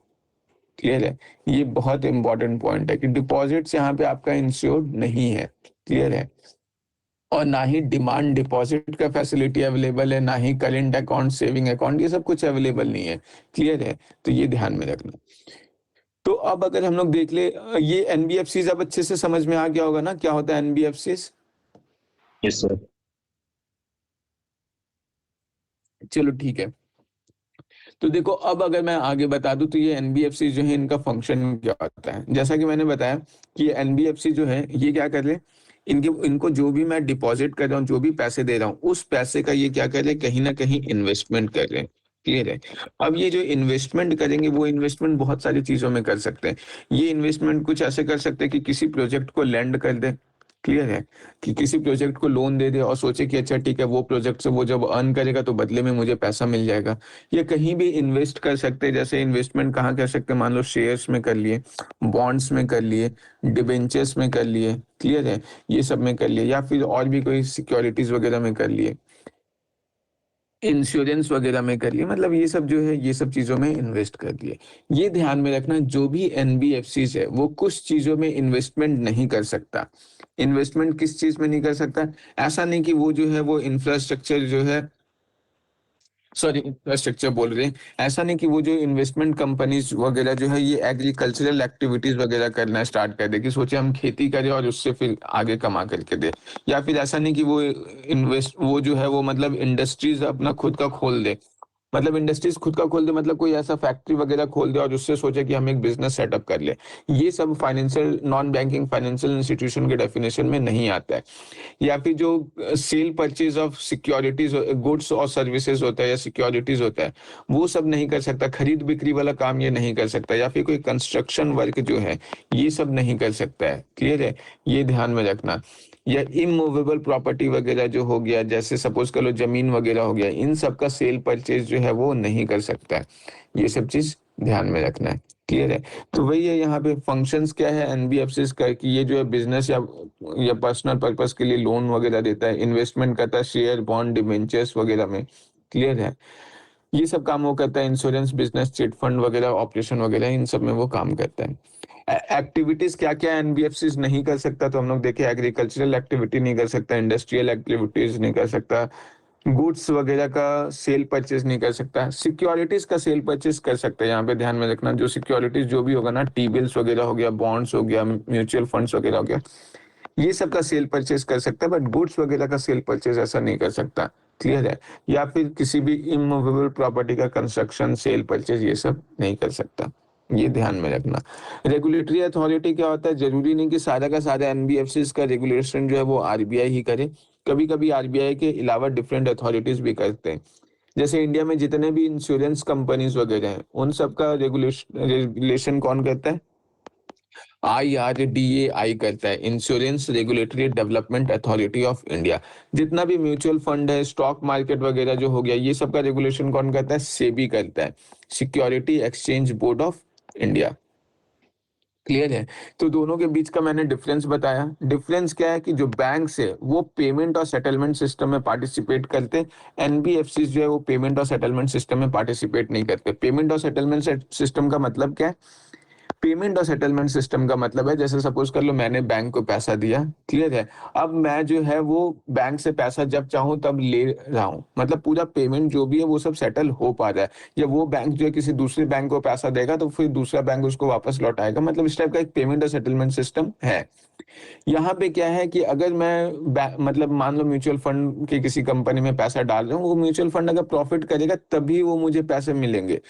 Clear है? ये बहुत इंपॉर्टेंट पॉइंट है कि डिपॉजिट्स यहाँ पे आपका इंश्योर्ड नहीं है। क्लियर है? और ना ही डिमांड डिपॉजिट का फैसिलिटी अवेलेबल है, ना ही करेंट अकाउंट, सेविंग अकाउंट, ये सब कुछ अवेलेबल नहीं है। क्लियर है? तो ये ध्यान में रखना। तो अब अगर हम लोग देख ले, ये एनबीएफसीज अब अच्छे से समझ में आ गया होगा ना क्या होता है एनबीएफसीज? Yes sir. चलो ठीक है। तो देखो अब अगर मैं आगे बता दूं तो ये एनबीएफसी जो है इनका फंक्शन क्या होता है। जैसा कि मैंने बताया कि एनबीएफसी जो है ये क्या कर रहे हैं, इनके इनको जो भी मैं डिपॉजिट कर रहा हूँ, जो भी पैसे दे रहा हूँ, उस पैसे का ये क्या कर रहे हैं, कहीं ना कहीं इन्वेस्टमेंट कर रहे हैं। क्लियर है? अब ये जो इन्वेस्टमेंट करेंगे वो इन्वेस्टमेंट बहुत सारी चीजों में कर सकते हैं। ये इन्वेस्टमेंट कुछ ऐसे कर सकते हैं कि किसी प्रोजेक्ट को लैंड कर दे। क्लियर है? कि किसी प्रोजेक्ट को लोन दे दे और सोचे कि अच्छा ठीक है, वो प्रोजेक्ट से वो जब अर्न करेगा तो बदले में मुझे पैसा मिल जाएगा। या कहीं भी इन्वेस्ट कर सकते हैं। जैसे इन्वेस्टमेंट कहाँ कर सकते हैं, मान लो शेयर्स में कर लिए, बॉन्ड्स में कर लिए, डिबेंचर्स में कर लिए। क्लियर है? ये सब में कर लिए, या फिर और भी कोई सिक्योरिटीज वगैरह में कर लिए, इंश्योरेंस वगैरह में कर लिए। मतलब ये सब जो है ये सब चीजों में इन्वेस्ट कर लिए। ये ध्यान में रखना, जो भी एनबीएफसी है वो कुछ चीजों में इन्वेस्टमेंट नहीं कर सकता। इन्वेस्टमेंट किस चीज में नहीं कर सकता? ऐसा नहीं कि वो जो है वो इंफ्रास्ट्रक्चर जो है सॉरी, इंफ्रास्ट्रक्चर बोल रहे हैं। ऐसा नहीं कि वो जो इन्वेस्टमेंट कंपनीज वगैरह जो है ये एग्रीकल्चरल एक्टिविटीज वगैरह करना स्टार्ट कर दे, कि सोचे हम खेती करें और उससे फिर आगे कमा करके दे। या फिर ऐसा नहीं कि वो जो है वो मतलब इंडस्ट्रीज अपना खुद का खोल दे। मतलब इंडस्ट्रीज खुद का खोल दे, मतलब कोई ऐसा फैक्ट्री वगैरह खोल दे और उससे सोचे कि हम एक बिजनेस सेटअप कर ले। ये सब financial non banking financial institution के डेफिनेशन में नहीं आता है। या फिर जो cell purchase of securities, goods और सर्विसेज होता है या सिक्योरिटीज होता है, वो सब नहीं कर सकता। खरीद बिक्री वाला काम ये नहीं कर सकता। या फिर कोई कंस्ट्रक्शन वर्क जो है ये सब नहीं कर सकता है। क्लियर है, ये ध्यान में रखना। या इमूवेबल प्रॉपर्टी वगैरह जो हो गया, जैसे सपोज कर लो जमीन वगैरह हो गया, इन सब का सेल परचेज जो है वो नहीं कर सकता है। ये सब चीज ध्यान में रखना है। क्लियर है। तो वही है, यहाँ पे फंक्शंस क्या है एनबीएफसी का, कि ये जो है बिजनेस या पर्सनल पर्पस के लिए लोन वगैरह देता है, इन्वेस्टमेंट करता है शेयर बॉन्ड डिबेंचर्स वगैरह में। क्लियर है, ये सब काम वो करता है। इंश्योरेंस बिजनेस चिट फंड वगैरह ऑपरेशन वगैरह इन सब में वो काम करता है। एक्टिविटीज क्या क्या एनबीएफसी नहीं कर सकता, तो हम लोग देखे एग्रीकल्चरल एक्टिविटी नहीं कर सकता, इंडस्ट्रियल एक्टिविटीज नहीं कर सकता, गुड्स वगैरह का सेल परचेज नहीं कर सकता, सिक्योरिटीज का सेल परचेज कर सकता है। यहाँ पे ध्यान में रखना, जो सिक्योरिटीज जो भी होगा ना, टी बिल्स वगैरह हो गया, बॉन्ड्स हो गया, म्यूचुअल फंड्स वगैरह हो गया, ये सब का सेल परचेज कर सकता है, बट गुड्स वगैरह का सेल परचेज ऐसा नहीं कर सकता। क्लियर है। या फिर किसी भी इमूवेबल प्रॉपर्टी का कंस्ट्रक्शन सेल परचेज ये सब नहीं कर सकता। ये ध्यान में रखना। रेगुलेटरी अथॉरिटी क्या होता है, जरूरी नहीं कि सारा का सारा एनबीएफसी का रेगुलेशन जो है वो आरबीआई ही करे। कभी कभी आरबीआई के अलावा डिफरेंट अथॉरिटीज भी करते हैं। जैसे इंडिया में जितने भी इंश्योरेंस कंपनीज वगैरह हैं, उन सब का रेगुलेशन कौन करता है? IRDAI करता है, insurance regulatory development authority of India. जितना भी म्यूचुअल फंड है, स्टॉक मार्केट वगैरह जो हो गया, ये सब का रेगुलेशन कौन करता है? सेबी करता है, security exchange board of India. Clear है। तो दोनों के बीच का मैंने डिफरेंस बताया। डिफरेंस क्या है कि जो बैंक्स है वो पेमेंट और सेटलमेंट सिस्टम में पार्टिसिपेट करते, एनबीएफसी जो है वो पेमेंट और सेटलमेंट सिस्टम में पार्टिसिपेट नहीं करते। पेमेंट और सेटलमेंट सिस्टम का मतलब क्या है? पेमेंट और सेटलमेंट सिस्टम का मतलब है, जैसे सपोज कर लो मैंने बैंक को पैसा दिया। क्लियर है। अब मैं जो है वो बैंक से पैसा जब चाहूं तब ले रहा हूं, मतलब पूरा पेमेंट जो भी है वो सब सेटल हो पा रहा है। या वो बैंक जो है किसी दूसरे बैंक को पैसा देगा तो फिर दूसरा बैंक उसको वापस लौटाएगा, मतलब इस टाइप का एक पेमेंट और सेटलमेंट सिस्टम है। यहाँ पे क्या है कि अगर मैं मतलब मान लो म्यूचुअल फंड की किसी कंपनी में पैसा डाल रहा हूँ, वो म्यूचुअल फंड अगर प्रॉफिट करेगा तभी वो मुझे पैसे मिलेंगे,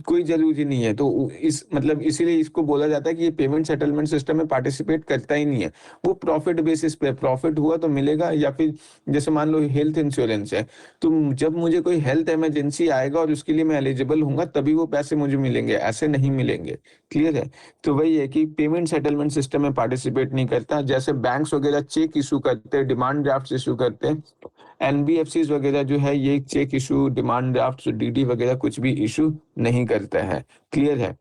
कोई जरूरी नहीं है। तो इस मतलब इसीलिए इसको बोला जाता है कि ये पेमेंट सेटलमेंट सिस्टम में पार्टिसिपेट करता ही नहीं है। वो प्रॉफिट बेसिस पे, प्रॉफिट हुआ तो मिलेगा। या फिर जैसे मान लो हेल्थ इंश्योरेंस है, तो जब मुझे कोई हेल्थ इमरजेंसी आएगा और उसके लिए मैं एलिजिबल हूंगा तभी वो पैसे मुझे मिलेंगे, ऐसे नहीं मिलेंगे। क्लियर है। तो वही है कि पेमेंट सेटलमेंट सिस्टम में पार्टिसिपेट नहीं करता। जैसे बैंक्स वगैरह चेक इशू करते हैं, डिमांड ड्राफ्ट इशू करते हैं, एनबीएफसी वगैरह जो है ये check issue, demand draft, DD वगैरह कुछ भी इशू नहीं करता है। क्लियर है।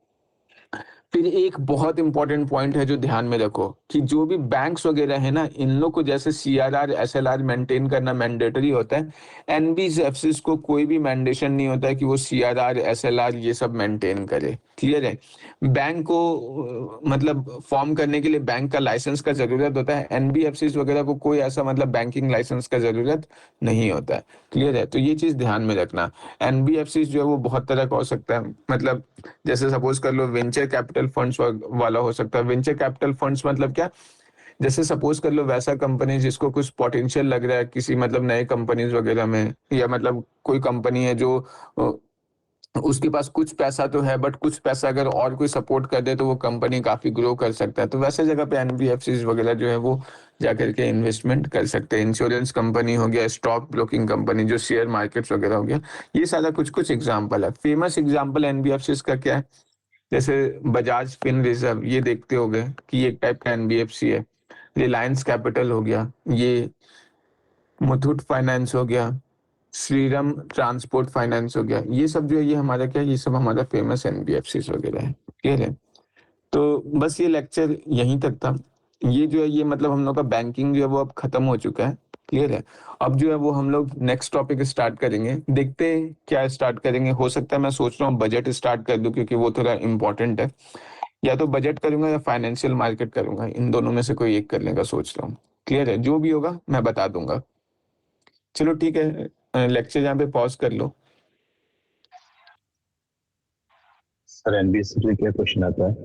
फिर एक बहुत इंपॉर्टेंट पॉइंट है जो ध्यान में रखो, कि जो भी बैंक्स वगैरह है ना, इन लोग को जैसे सीआरआर एसएलआर मेंटेन करना मैंडेटरी होता है, एनबीएफसी को कोई भी मैंडेशन नहीं होता है कि वो सीआरआर एसएलआर ये सब मेंटेन करे। क्लियर है। बैंक को मतलब फॉर्म करने के लिए बैंक का लाइसेंस का जरूरत होता है, एनबीएफसी वगैरह को कोई ऐसा मतलब बैंकिंग लाइसेंस का जरूरत नहीं होता है। क्लियर है। तो ये चीज ध्यान में रखना। एनबीएफसी जो है वो बहुत तरह का हो सकता है, मतलब जैसे सपोज कर लो वेंचर कैपिटल फंड्स वाला हो सकता है। वेंचर कैपिटल फंड्स मतलब क्या? जैसे सपोज कर लो वैसा कंपनी जिसको कुछ पोटेंशियल लग रहा है किसी मतलब नए कंपनीज वगैरह में, या मतलब कोई कंपनी है जो उसके पास कुछ पैसा तो है, बट कुछ पैसा अगर और कोई सपोर्ट कर दे तो वो कंपनी काफी ग्रो कर सकता है। तो वैसे जगह पे एनबीएफसी वगैरह जो है वो जाकर के इन्वेस्टमेंट कर सकते हैं। इंश्योरेंस कंपनी हो गया, स्टॉक ब्रोकिंग कंपनी जो शेयर मार्केट्स वगैरह हो गया, ये सारा कुछ कुछ एग्जाम्पल है। फेमस एग्जाम्पल एनबीएफसी का क्या है? जैसे बजाज फिन रिजर्व, ये देखते होगे कि ये एक टाइप का एनबीएफसी है। रिलायंस कैपिटल हो गया, ये मुथूट फाइनेंस हो गया, श्रीराम ट्रांसपोर्ट फाइनेंस हो गया, ये सब जो है ये हमारा क्या है, ये सब हमारा फेमस एनबीएफसी वगैरह है। क्लियर है। तो बस ये लेक्चर यहीं तक था। ये जो है ये मतलब हम लोग का बैंकिंग जो है वो अब खत्म हो चुका है। क्लियर है। अब जो है वो हम लोग नेक्स्ट टॉपिक स्टार्ट करेंगे, देखते हैं क्या स्टार्ट करेंगे। हो सकता है मैं सोच रहा हूँ बजट स्टार्ट कर दूं, क्योंकि वो थोड़ा इंपॉर्टेंट है। या तो बजट करूंगा या फाइनेंशियल मार्केट करूंगा, इन दोनों में से कोई एक करने का सोच रहा हूँ। क्लियर है। जो भी होगा मैं बता दूंगा। चलो ठीक है, लेक्चर यहाँ पे पॉज कर लो। सर एनबीएफसी से क्या क्वेश्चन आता है?